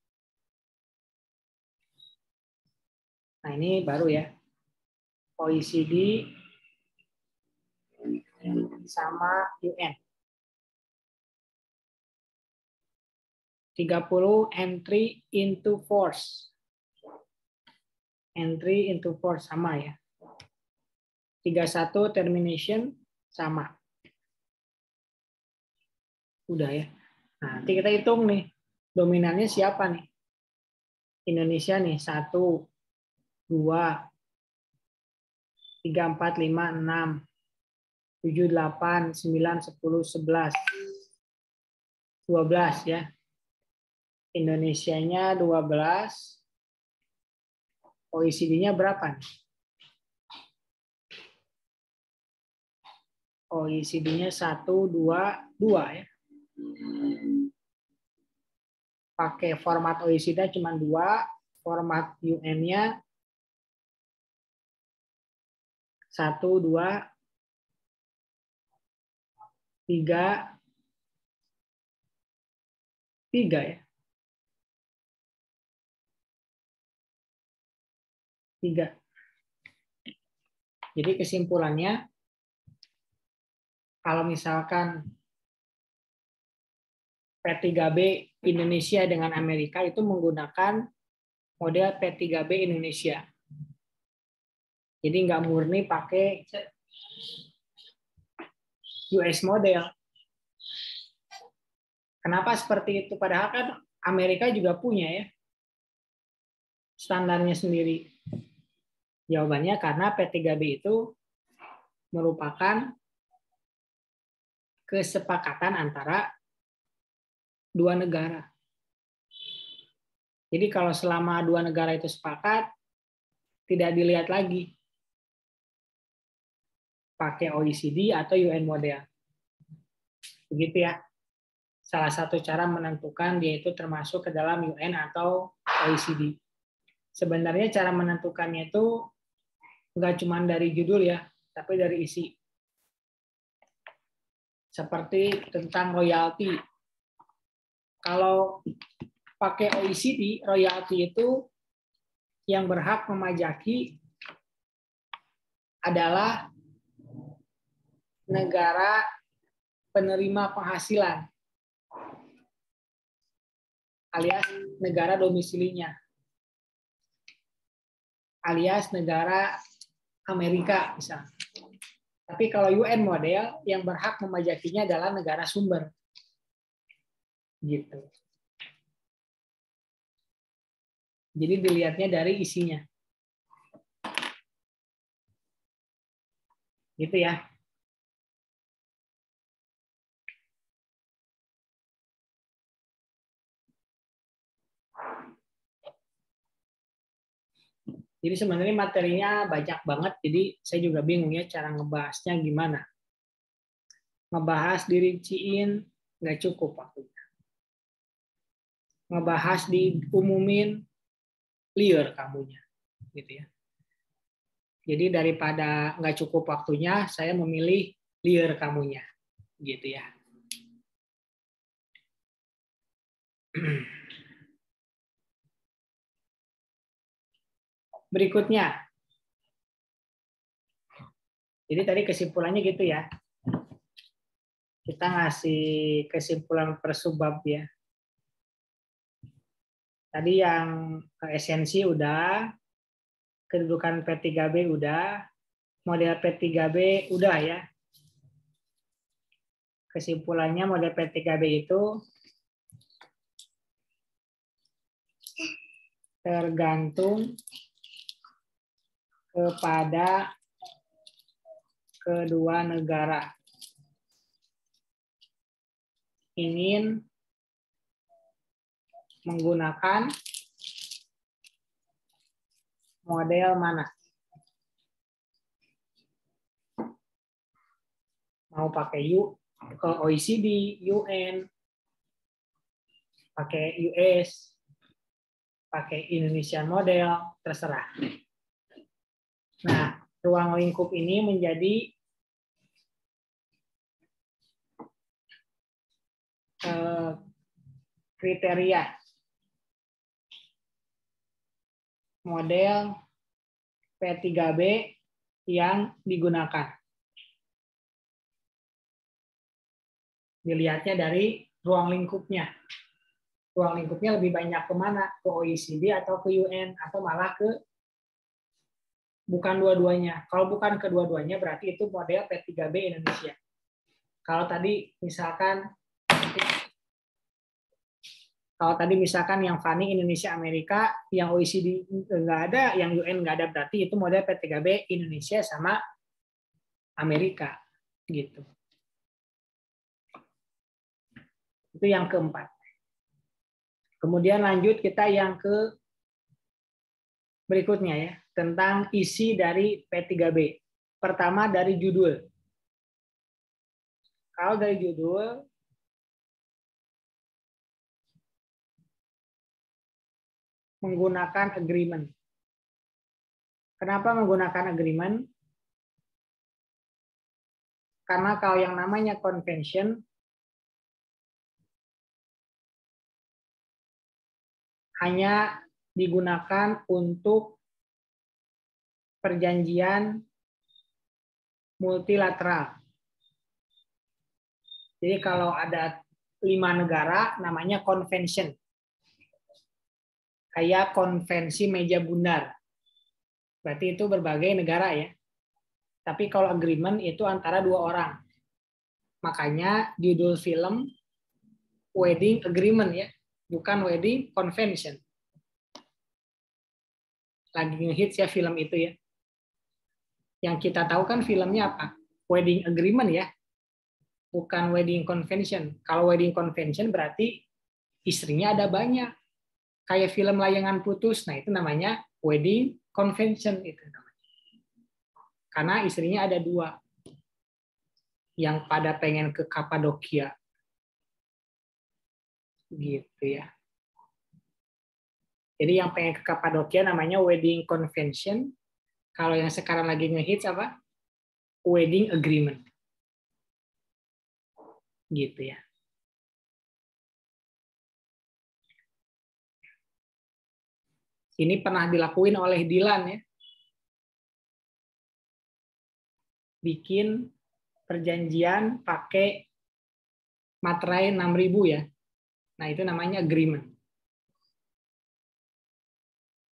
Nah, ini baru ya. OECD sama UN. 30 entry into force. Entry into force sama ya. 31 termination sama. Udah ya. Nah, nanti kita hitung nih. Dominannya siapa nih? Indonesia nih 1, 2, 3, 4, 5, 6, 7, 8, 9, 10, 11, 12 ya. Indonesianya 12. OECD-nya berapa nih? OECD-nya 1, 2, 2 ya. Pakai format OECD cuma 2, format UN-nya 1, 2, 3, 3 ya. 3. Jadi kesimpulannya, kalau misalkan P3B Indonesia dengan Amerika itu menggunakan model P3B Indonesia. Jadi nggak murni pakai US model. Kenapa seperti itu? Padahal kan Amerika juga punya ya standarnya sendiri. Jawabannya karena P3B itu merupakan kesepakatan antara dua negara. Jadi kalau selama dua negara itu sepakat, tidak dilihat lagi pakai OECD atau UN model. Begitu ya. Salah satu cara menentukan dia itu termasuk ke dalam UN atau OECD. Sebenarnya cara menentukannya itu nggak cuma dari judul ya, tapi dari isi. Seperti tentang royalti. Kalau pakai OECD, royalti itu yang berhak memajaki adalah negara penerima penghasilan, alias negara domisilinya, alias negara Amerika misalnya. Tapi kalau UN model, yang berhak memajakinya adalah negara sumber. Gitu. Jadi dilihatnya dari isinya. Gitu ya. Jadi sebenarnya materinya banyak banget, jadi saya juga bingung ya cara ngebahasnya gimana. Ngebahas dirinciin nggak cukup waktunya. Ngebahas diumumin liar kamunya, gitu ya. Jadi daripada nggak cukup waktunya, saya memilih liar kamunya, gitu ya. Berikutnya. Jadi tadi kesimpulannya gitu ya. Kita ngasih kesimpulan per subbab ya. Tadi yang esensi udah, kedudukan P3B udah, model P3B udah ya. Kesimpulannya model P3B itu tergantung kepada kedua negara ingin menggunakan model mana. Mau pakai OECD, UN, pakai US, pakai Indonesian model, terserah. Nah, ruang lingkup ini menjadi kriteria model P3B yang digunakan. Dilihatnya dari ruang lingkupnya. Ruang lingkupnya lebih banyak kemana? Ke OECD atau ke UN, atau malah ke bukan dua-duanya. Kalau bukan kedua-duanya berarti itu model P3B Indonesia. Kalau tadi misalkan Kalau tadi misalkan yang Fani Indonesia Amerika, yang OECD nggak ada, yang UN nggak ada, berarti itu model P3B Indonesia sama Amerika gitu. Itu yang keempat. Kemudian lanjut kita yang ke berikutnya ya, tentang isi dari P3B. Pertama dari judul. Kalau dari judul, menggunakan agreement. Kenapa menggunakan agreement? Karena kalau yang namanya convention hanya digunakan untuk perjanjian multilateral. Jadi kalau ada 5 negara namanya convention. Kayak konvensi meja bundar. Berarti itu berbagai negara ya. Tapi kalau agreement itu antara 2 orang. Makanya judul film wedding agreement ya, bukan wedding convention. Lagi ngehits ya film itu ya. Yang kita tahu kan filmnya apa? Wedding agreement ya. Bukan wedding convention. Kalau wedding convention berarti istrinya ada banyak. Kayak film Layangan Putus, nah itu namanya wedding convention itu namanya. Karena istrinya ada 2 yang pada pengen ke Kapadokia, gitu ya. Jadi yang pengen ke Kapadokia namanya wedding convention. Kalau yang sekarang lagi ngehits apa? Wedding agreement, gitu ya. Ini pernah dilakuin oleh Dilan ya. Bikin perjanjian pakai materai 6.000 ya. Nah, itu namanya agreement.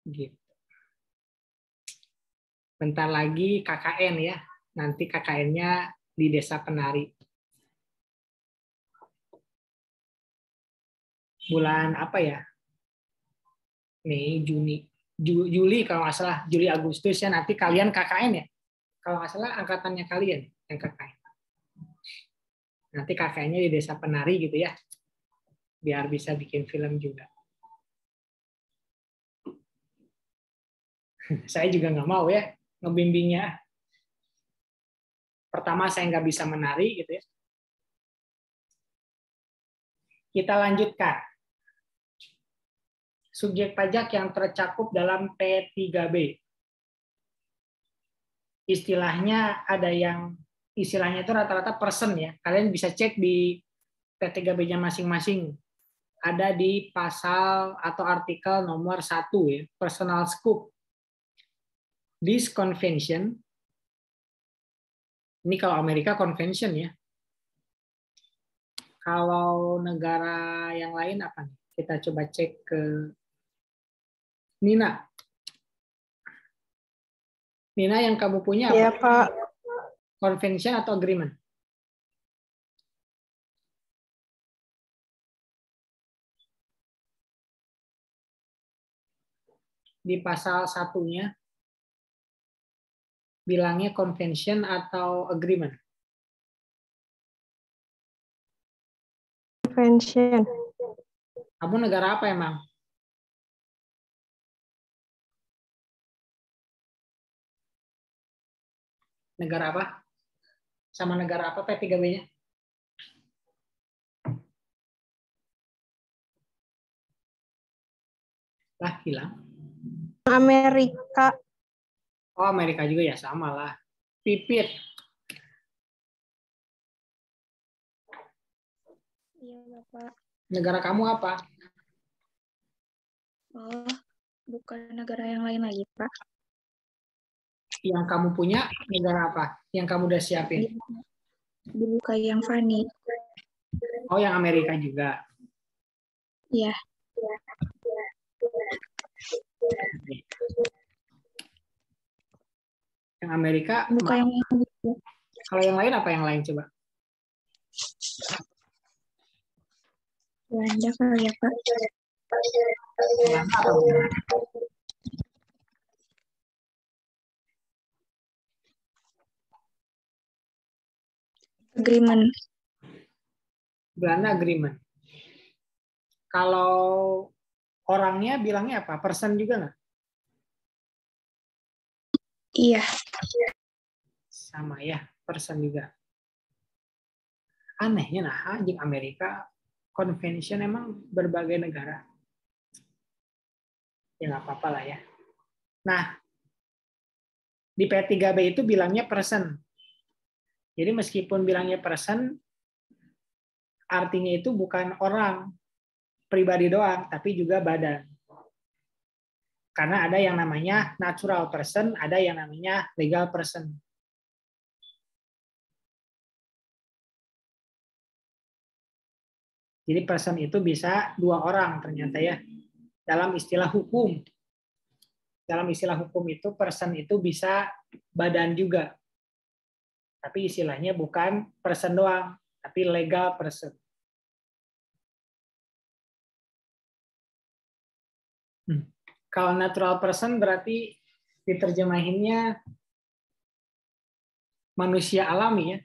Gitu. Bentar lagi KKN ya. Nanti KKN-nya di Desa Penari. Bulan apa ya? Mei, Juni, Juli kalau nggak salah, Juli Agustus ya, nanti kalian KKN ya. Kalau nggak salah angkatannya kalian yang KKN. Nanti KKN-nya di Desa Penari gitu ya. Biar bisa bikin film juga. Saya juga nggak mau ya ngebimbingnya. Pertama saya nggak bisa menari gitu ya. Kita lanjutkan. Subjek pajak yang tercakup dalam P3B. Istilahnya ada yang istilahnya itu rata-rata person ya. Kalian bisa cek di P3B-nya masing-masing. Ada di pasal atau artikel nomor 1 ya, personal scope. This convention, ini kalau Amerika convention ya. Kalau negara yang lain apa nih? Kita coba cek ke Nina. Nina, yang kamu punya apa? Ya, Pak. Convention atau agreement? Di pasal 1-nya bilangnya convention atau agreement? Convention. Kamu negara apa emang? Negara apa? Sama negara apa P3B-nya? Lah, hilang. Amerika. Oh, Amerika juga ya, sama lah. Pipit. Iya, Bapak. Negara kamu apa? Oh, bukan negara yang lain lagi, Pak. Yang kamu punya negara apa? Yang kamu udah siapin? Dibuka yang Fani. Oh, yang Amerika juga. Iya. Yang Amerika. Buka yang lain. Kalau yang lain apa yang lain coba? Belanja kali ya, Pak. Belanda apa bukan? Agreement. Belanda agreement. Kalau orangnya bilangnya apa? Person juga nggak? Iya. Sama ya, person juga. Anehnya nah, di Amerika convention emang berbagai negara. Ya nggak apa-apa lah ya. Nah, di P3B itu bilangnya person. Jadi meskipun bilangnya person, artinya itu bukan orang, pribadi doang, tapi juga badan. Karena ada yang namanya natural person, ada yang namanya legal person. Jadi person itu bisa dua orang ternyata ya. Dalam istilah hukum. Dalam istilah hukum itu person itu bisa badan juga. Tapi istilahnya bukan person doang, tapi legal person. Kalau natural person berarti diterjemahinnya manusia alami ya.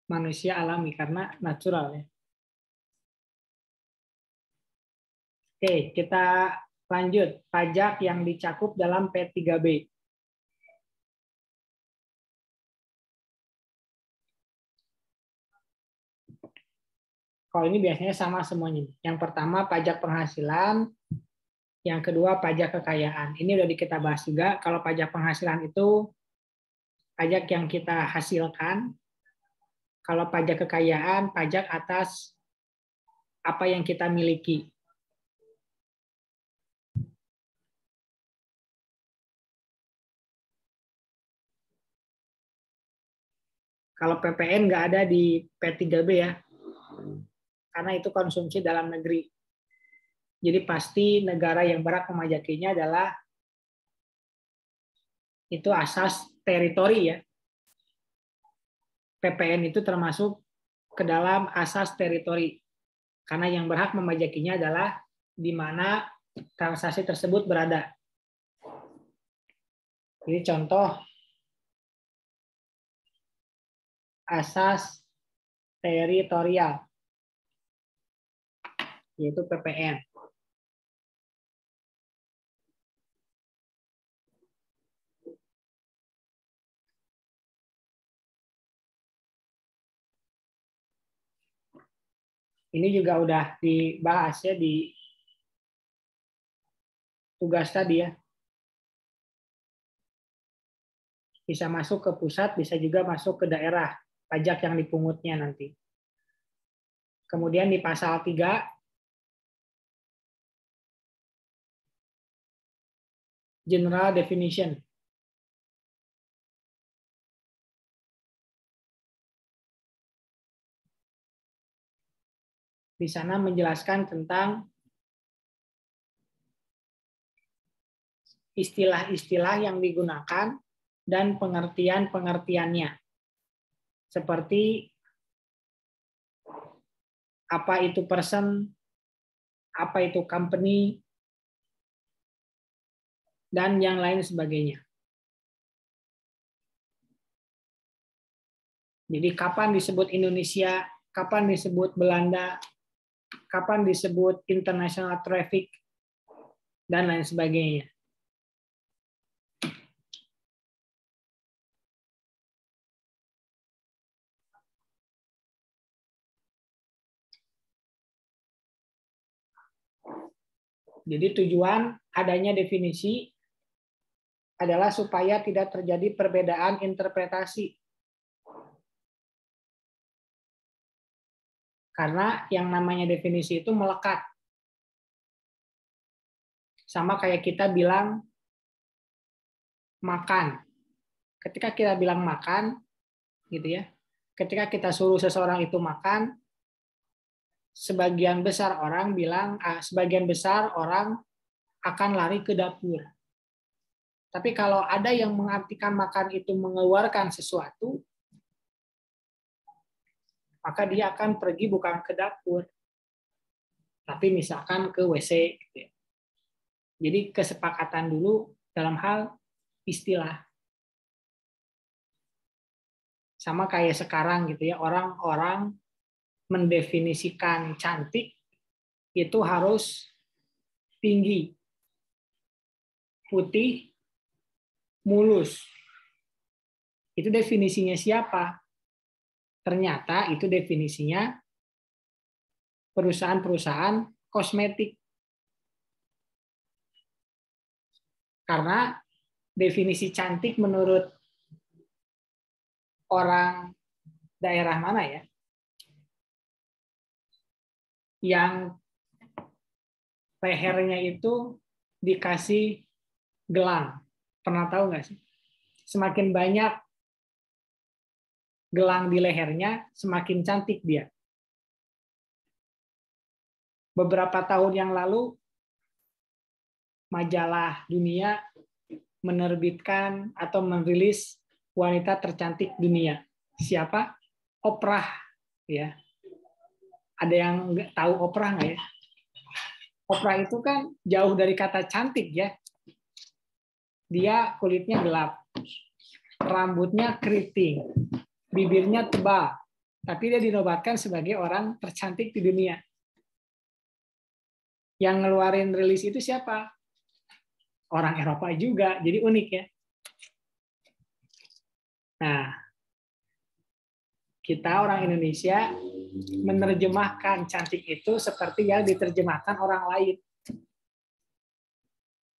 Manusia alami karena natural ya. Oke, kita lanjut. Pajak yang dicakup dalam P3B. Kalau ini biasanya sama semuanya. Yang pertama pajak penghasilan, yang kedua pajak kekayaan. Ini udah kita bahas juga. Kalau pajak penghasilan itu pajak yang kita hasilkan. Kalau pajak kekayaan, pajak atas apa yang kita miliki. Kalau PPN nggak ada di P3B ya, karena itu konsumsi dalam negeri. Jadi pasti negara yang berhak memajakinya adalah itu asas teritori ya. PPN itu termasuk ke dalam asas teritori. Karena yang berhak memajakinya adalah di mana transaksi tersebut berada. Jadi contoh asas teritorial, yaitu PPN. Ini juga udah dibahas ya di tugas tadi ya. Bisa masuk ke pusat, bisa juga masuk ke daerah, pajak yang dipungutnya nanti. Kemudian di pasal 3, general definition. Di sana menjelaskan tentang istilah-istilah yang digunakan dan pengertian-pengertiannya. Seperti apa itu person, apa itu company, dan yang lain sebagainya. Jadi kapan disebut Indonesia, kapan disebut Belanda, kapan disebut international traffic, dan lain sebagainya. Jadi tujuan adanya definisi adalah supaya tidak terjadi perbedaan interpretasi. Karena yang namanya definisi itu melekat. Sama kayak kita bilang makan. Ketika kita bilang makan, gitu ya. Ketika kita suruh seseorang itu makan, sebagian besar orang akan lari ke dapur. Tapi kalau ada yang mengartikan makan itu mengeluarkan sesuatu, maka dia akan pergi bukan ke dapur, tapi misalkan ke WC. Gitu ya. Jadi kesepakatan dulu dalam hal istilah. Sama kayak sekarang gitu ya, orang-orang mendefinisikan cantik itu harus tinggi, putih, mulus. Itu definisinya siapa? Ternyata itu definisinya perusahaan-perusahaan kosmetik. Karena definisi cantik menurut orang daerah mana ya? Yang lehernya itu dikasih gelang. Pernah tahu nggak sih? Semakin banyak gelang di lehernya, semakin cantik dia. Beberapa tahun yang lalu, majalah dunia menerbitkan atau merilis wanita tercantik dunia. Siapa? Oprah. Ya. Ada yang tahu Oprah nggak ya? Oprah itu kan jauh dari kata cantik ya. Dia kulitnya gelap, rambutnya keriting, bibirnya tebal, tapi dia dinobatkan sebagai orang tercantik di dunia. Yang ngeluarin rilis itu siapa? Orang Eropa juga, jadi unik ya. Nah, kita orang Indonesia menerjemahkan cantik itu seperti yang diterjemahkan orang lain.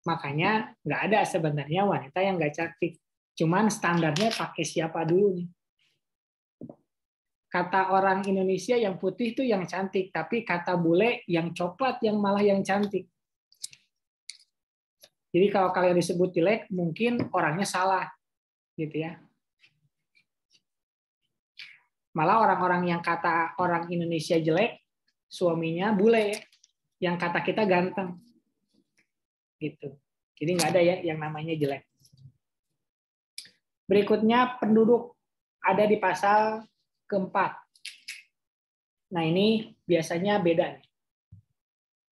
Makanya nggak ada sebenarnya wanita yang nggak cantik. Cuman standarnya pakai siapa dulu nih. Kata orang Indonesia yang putih itu yang cantik, tapi kata bule yang coklat yang malah yang cantik. Jadi kalau kalian disebut jelek, mungkin orangnya salah, gitu ya. Malah orang-orang yang kata orang Indonesia jelek, suaminya bule, yang kata kita ganteng. Gitu. Jadi nggak ada ya yang namanya jelek. Berikutnya penduduk ada di pasal keempat. Nah ini biasanya beda nih,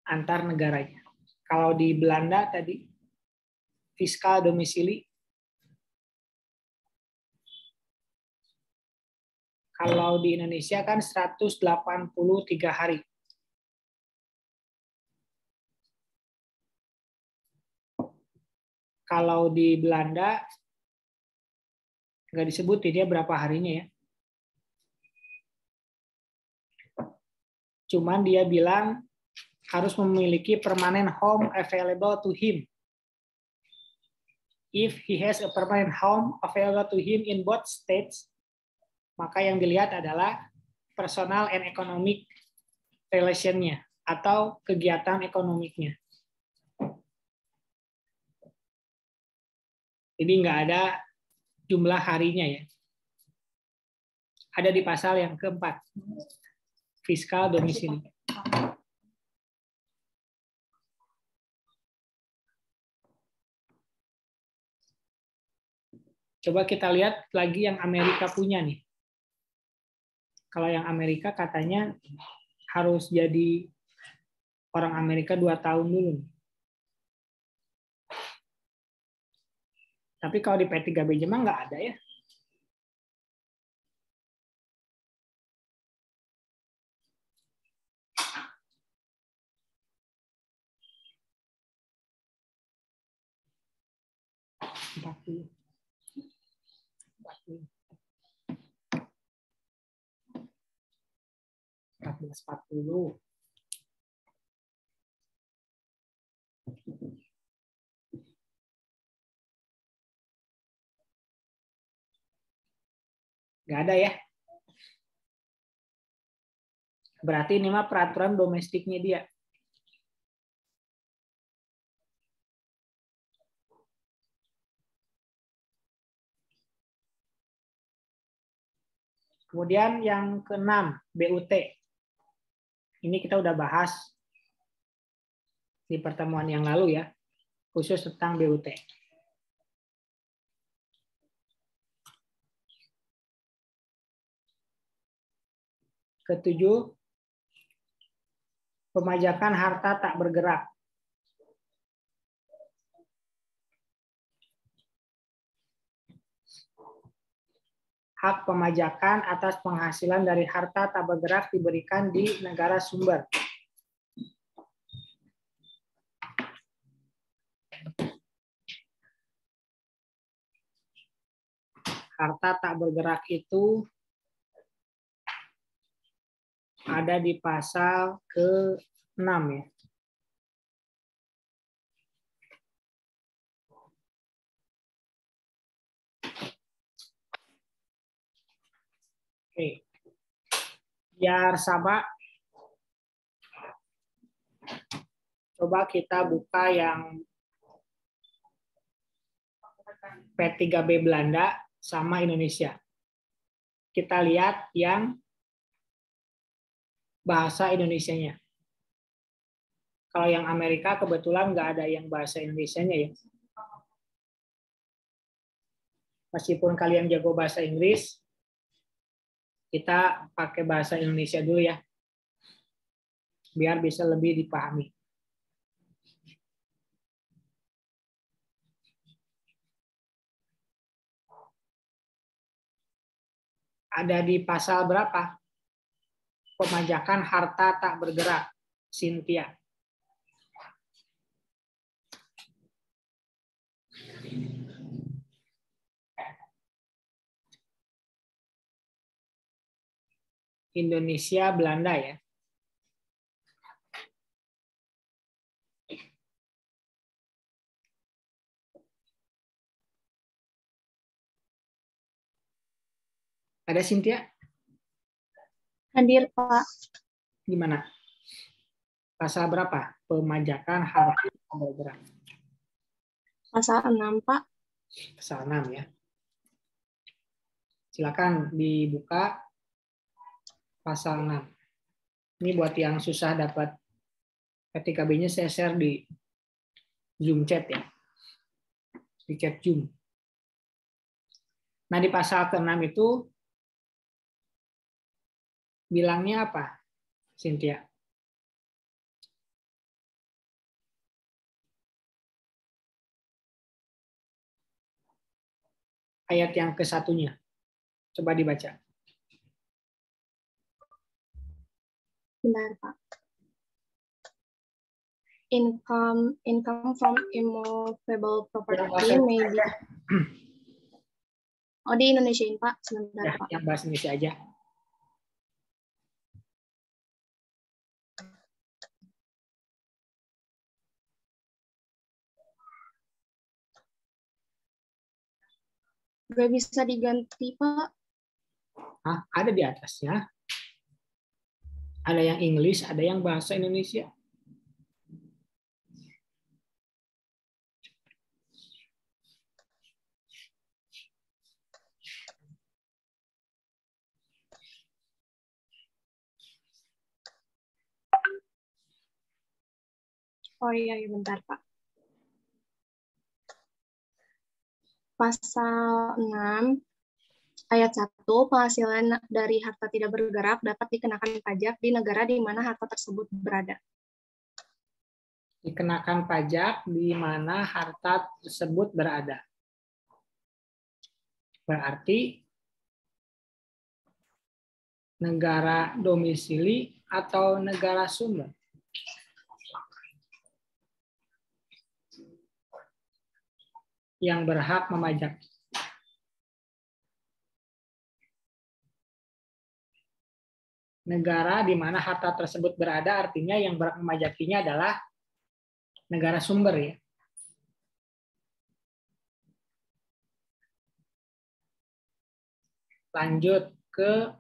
antar negaranya. Kalau di Belanda tadi fiskal domisili. Kalau di Indonesia kan 183 hari. Kalau di Belanda nggak disebut dia berapa harinya ya. Cuman dia bilang harus memiliki permanent home available to him. If he has a permanent home available to him in both states, maka yang dilihat adalah personal and economic relation-nya atau kegiatan ekonomiknya. Jadi nggak ada jumlah harinya ya. Ada di pasal yang keempat, fiskal domisili. Coba kita lihat lagi yang Amerika punya nih. Kalau yang Amerika katanya harus jadi orang Amerika 2 tahun dulu. Tapi kalau di P3B Jemang nggak ada ya. $14.40. Nggak ada ya. Berarti ini mah peraturan domestiknya dia. Kemudian yang keenam, BUT. Ini kita udah bahas di pertemuan yang lalu ya, khusus tentang BUT. Ketujuh, pemajakan harta tak bergerak. Hak pemajakan atas penghasilan dari harta tak bergerak diberikan di negara sumber. Harta tak bergerak itu ada di pasal ke-6 ya. Oke. Biar sama, coba kita buka yang P3B Belanda sama Indonesia. Kita lihat yang bahasa Indonesianya. Kalau yang Amerika kebetulan nggak ada yang bahasa Indonesianya ya. Meskipun kalian jago bahasa Inggris, kita pakai bahasa Indonesia dulu ya, biar bisa lebih dipahami. Ada di pasal berapa? Pemajakan harta tak bergerak, Cynthia. Indonesia, Belanda ya. Ada Cynthia? Hadir, Pak. Gimana? Pasal berapa? Pemajakan harta tak bergerak. Pasal 6, Pak. Pasal 6 ya. Silakan dibuka pasal 6. Ini buat yang susah dapat P3B-nya saya share di Zoom chat ya. Di chat Zoom. Nah, di pasal ke-6 itu bilangnya apa, Cynthia? Ayat yang ke-1-nya. Coba dibaca. Benar, Pak. Income from immovable property may be. Oh, di Indonesiain, Pak. Sebentar, Ya, Pak. yang bahasa Indonesia aja. Gak bisa diganti, Pak. Hah? Ada di atasnya. Ada yang English, ada yang bahasa Indonesia. Oh iya, bentar, Pak. Pasal 6, ayat 1, penghasilan dari harta tidak bergerak dapat dikenakan pajak di negara di mana harta tersebut berada. Dikenakan pajak di mana harta tersebut berada. Berarti negara domisili atau negara sumber. Yang berhak memajak. Negara di mana harta tersebut berada artinya yang berhak memajakinya adalah negara sumber ya. Lanjut ke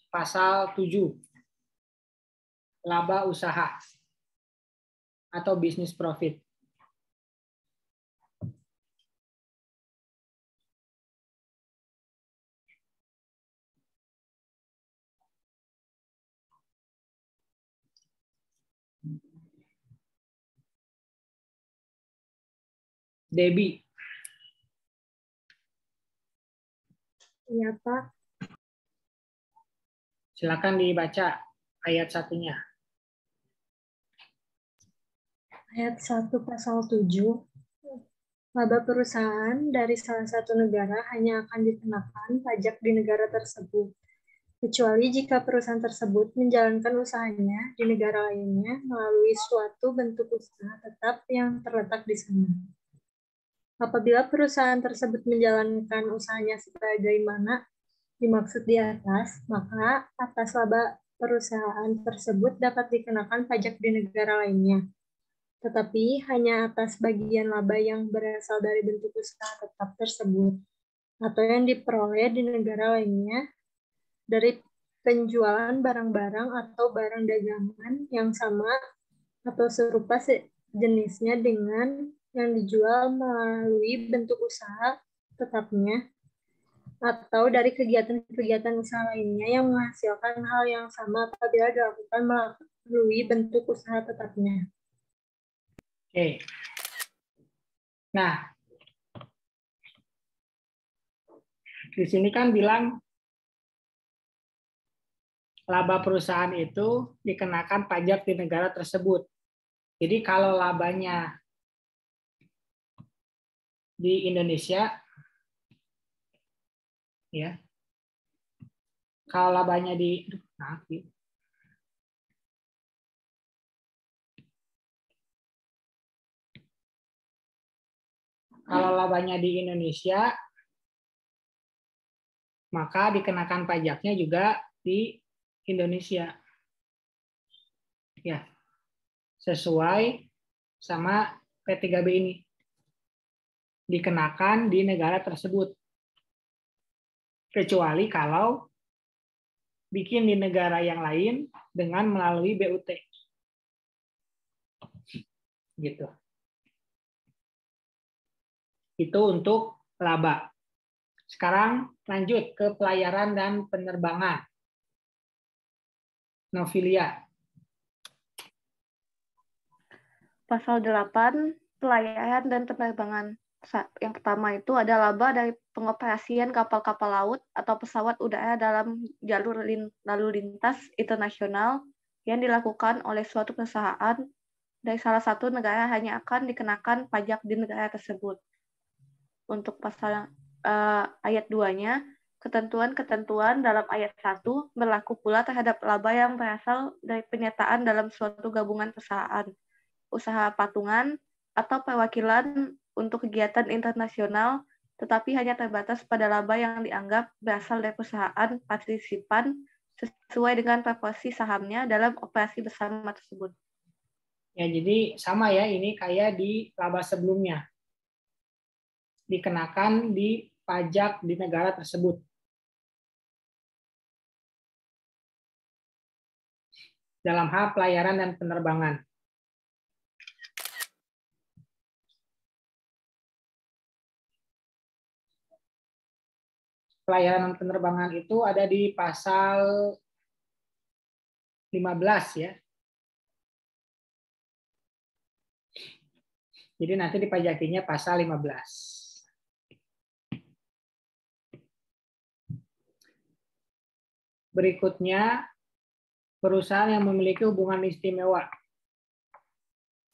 pasal 7. Laba usaha atau business profit. Debbie. Iya, Pak. Silakan dibaca ayat satunya. Ayat 1 pasal 7. Laba perusahaan dari salah satu negara hanya akan dikenakan pajak di negara tersebut, kecuali jika perusahaan tersebut menjalankan usahanya di negara lainnya melalui suatu bentuk usaha tetap yang terletak di sana. Apabila perusahaan tersebut menjalankan usahanya sebagaimana dimaksud di atas, maka atas laba perusahaan tersebut dapat dikenakan pajak di negara lainnya, tetapi hanya atas bagian laba yang berasal dari bentuk usaha tetap tersebut, atau yang diperoleh di negara lainnya dari penjualan barang-barang atau barang dagangan yang sama atau serupa jenisnya dengan yang dijual melalui bentuk usaha tetapnya, atau dari kegiatan-kegiatan usaha lainnya yang menghasilkan hal yang sama apabila dilakukan melalui bentuk usaha tetapnya. Oke. Nah, di sini kan bilang laba perusahaan itu dikenakan pajak di negara tersebut. Jadi kalau labanya di Indonesia, ya, kalau labanya di, kalau labanya di Indonesia, maka dikenakan pajaknya juga di Indonesia. Ya, sesuai sama P3B ini. Dikenakan di negara tersebut. Kecuali kalau bikin di negara yang lain dengan melalui BUT. Gitu. Itu untuk laba. Sekarang lanjut ke pelayaran dan penerbangan. Novilia. Pasal 8, pelayaran dan penerbangan. Yang pertama itu ada laba dari pengoperasian kapal-kapal laut atau pesawat udara dalam jalur lalu lintas internasional yang dilakukan oleh suatu perusahaan dari salah satu negara hanya akan dikenakan pajak di negara tersebut. Untuk pasal ayat 2-nya, ketentuan-ketentuan dalam ayat 1 berlaku pula terhadap laba yang berasal dari penyertaan dalam suatu gabungan perusahaan, usaha patungan, atau perwakilan untuk kegiatan internasional, tetapi hanya terbatas pada laba yang dianggap berasal dari perusahaan partisipan sesuai dengan proporsi sahamnya dalam operasi bersama tersebut. Ya, jadi sama ya, ini kayak di laba sebelumnya. Dikenakan di pajak di negara tersebut. Dalam hal pelayaran dan penerbangan. Pelayaran dan penerbangan itu ada di pasal 15 ya. Jadi nanti dipajakinya pasal 15. Berikutnya, perusahaan yang memiliki hubungan istimewa.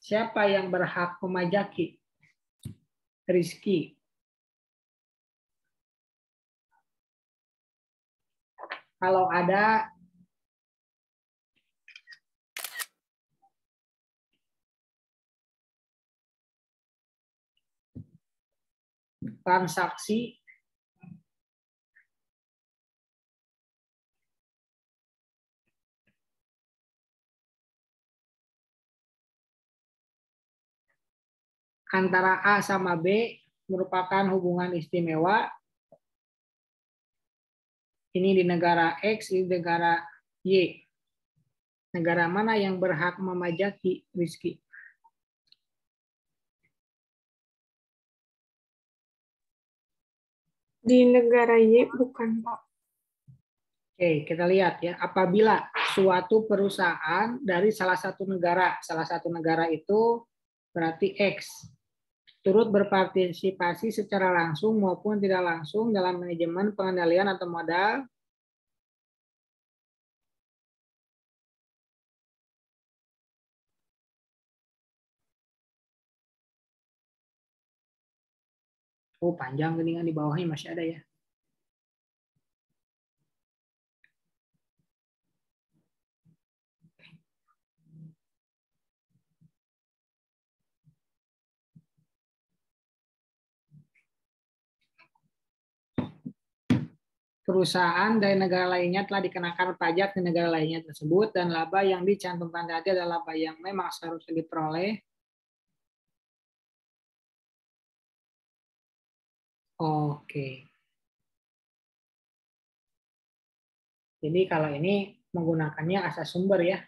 Siapa yang berhak memajaki? Rizky. Kalau ada transaksi antara A sama B merupakan hubungan istimewa. Ini di negara X, di negara Y. Negara mana yang berhak memajaki, Rizky? Di negara Y bukan, Pak. Oke, kita lihat ya. Apabila suatu perusahaan dari salah satu negara itu berarti X, turut berpartisipasi secara langsung maupun tidak langsung dalam manajemen pengendalian atau modal Oh, panjang geningan di bawahnya masih ada ya. Perusahaan dari negara lainnya telah dikenakan pajak di negara lainnya tersebut, dan laba yang dicantumkan tadi adalah laba yang memang seharusnya diperoleh. Oke. Jadi kalau ini menggunakannya asas sumber ya.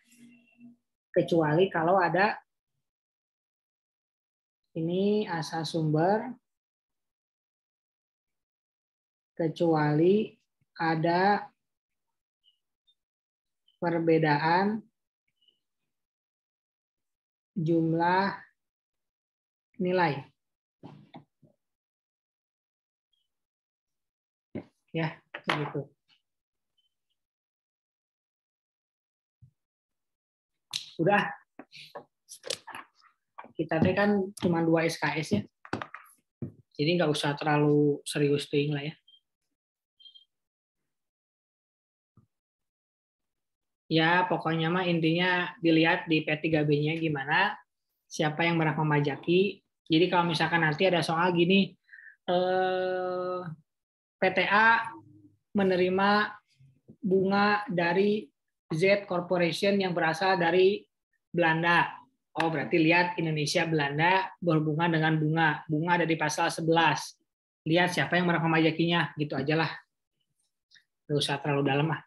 Kecuali kalau ada ini asas sumber, kecuali ada perbedaan jumlah nilai. Ya, begitu. Udah. Kita kan cuma 2 SKS ya. Jadi nggak usah terlalu serius ting lah ya. Ya, pokoknya mah intinya dilihat di P3B-nya gimana, siapa yang berhak memajaki. Jadi kalau misalkan nanti ada soal gini, PTA menerima bunga dari Z Corporation yang berasal dari Belanda. Oh, berarti lihat Indonesia Belanda berhubungan dengan bunga. Bunga ada di pasal 11. Lihat siapa yang berhak memajakinya, gitu aja lah. Nggak usah terlalu dalam lah.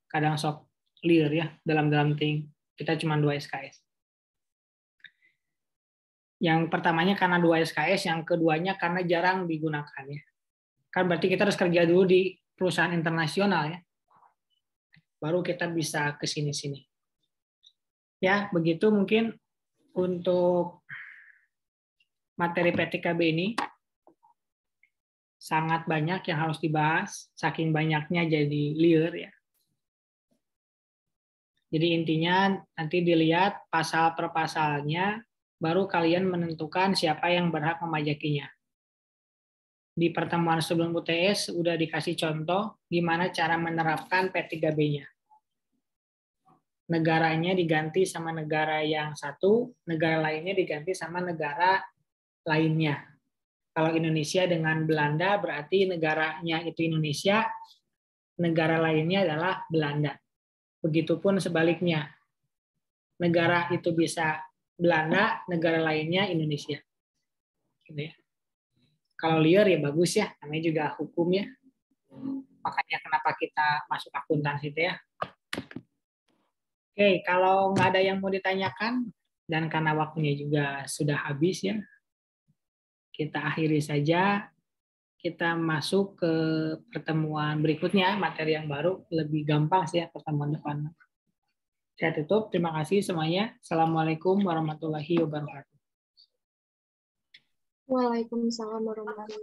Kadang sok clear ya, dalam-dalam ting. Kita cuma 2 SKS. Yang pertamanya karena 2 SKS, yang keduanya karena jarang digunakan ya. Kan berarti kita harus kerja dulu di perusahaan internasional ya. Baru kita bisa ke sini-sini. Ya, begitu mungkin untuk materi P3B ini. Sangat banyak yang harus dibahas, saking banyaknya jadi liar ya. Jadi intinya nanti dilihat pasal per pasalnya, baru kalian menentukan siapa yang berhak memajakinya. Di pertemuan sebelum UTS udah dikasih contoh gimana cara menerapkan P3B-nya. Negaranya diganti sama negara yang satu, negara lainnya diganti sama negara lainnya. Kalau Indonesia dengan Belanda berarti negaranya itu Indonesia, negara lainnya adalah Belanda. Begitupun sebaliknya. Negara itu bisa Belanda, negara lainnya Indonesia. Gitu ya. Kalau liar ya bagus ya, namanya juga hukum ya. Makanya kenapa kita masuk akuntansi itu ya. Oke, kalau nggak ada yang mau ditanyakan, dan karena waktunya juga sudah habis ya, kita akhiri saja. Kita masuk ke pertemuan berikutnya, materi yang baru, lebih gampang sih ya pertemuan depan. Saya tutup, terima kasih semuanya. Assalamualaikum warahmatullahi wabarakatuh. Waalaikumsalam warahmatullahi wabarakatuh.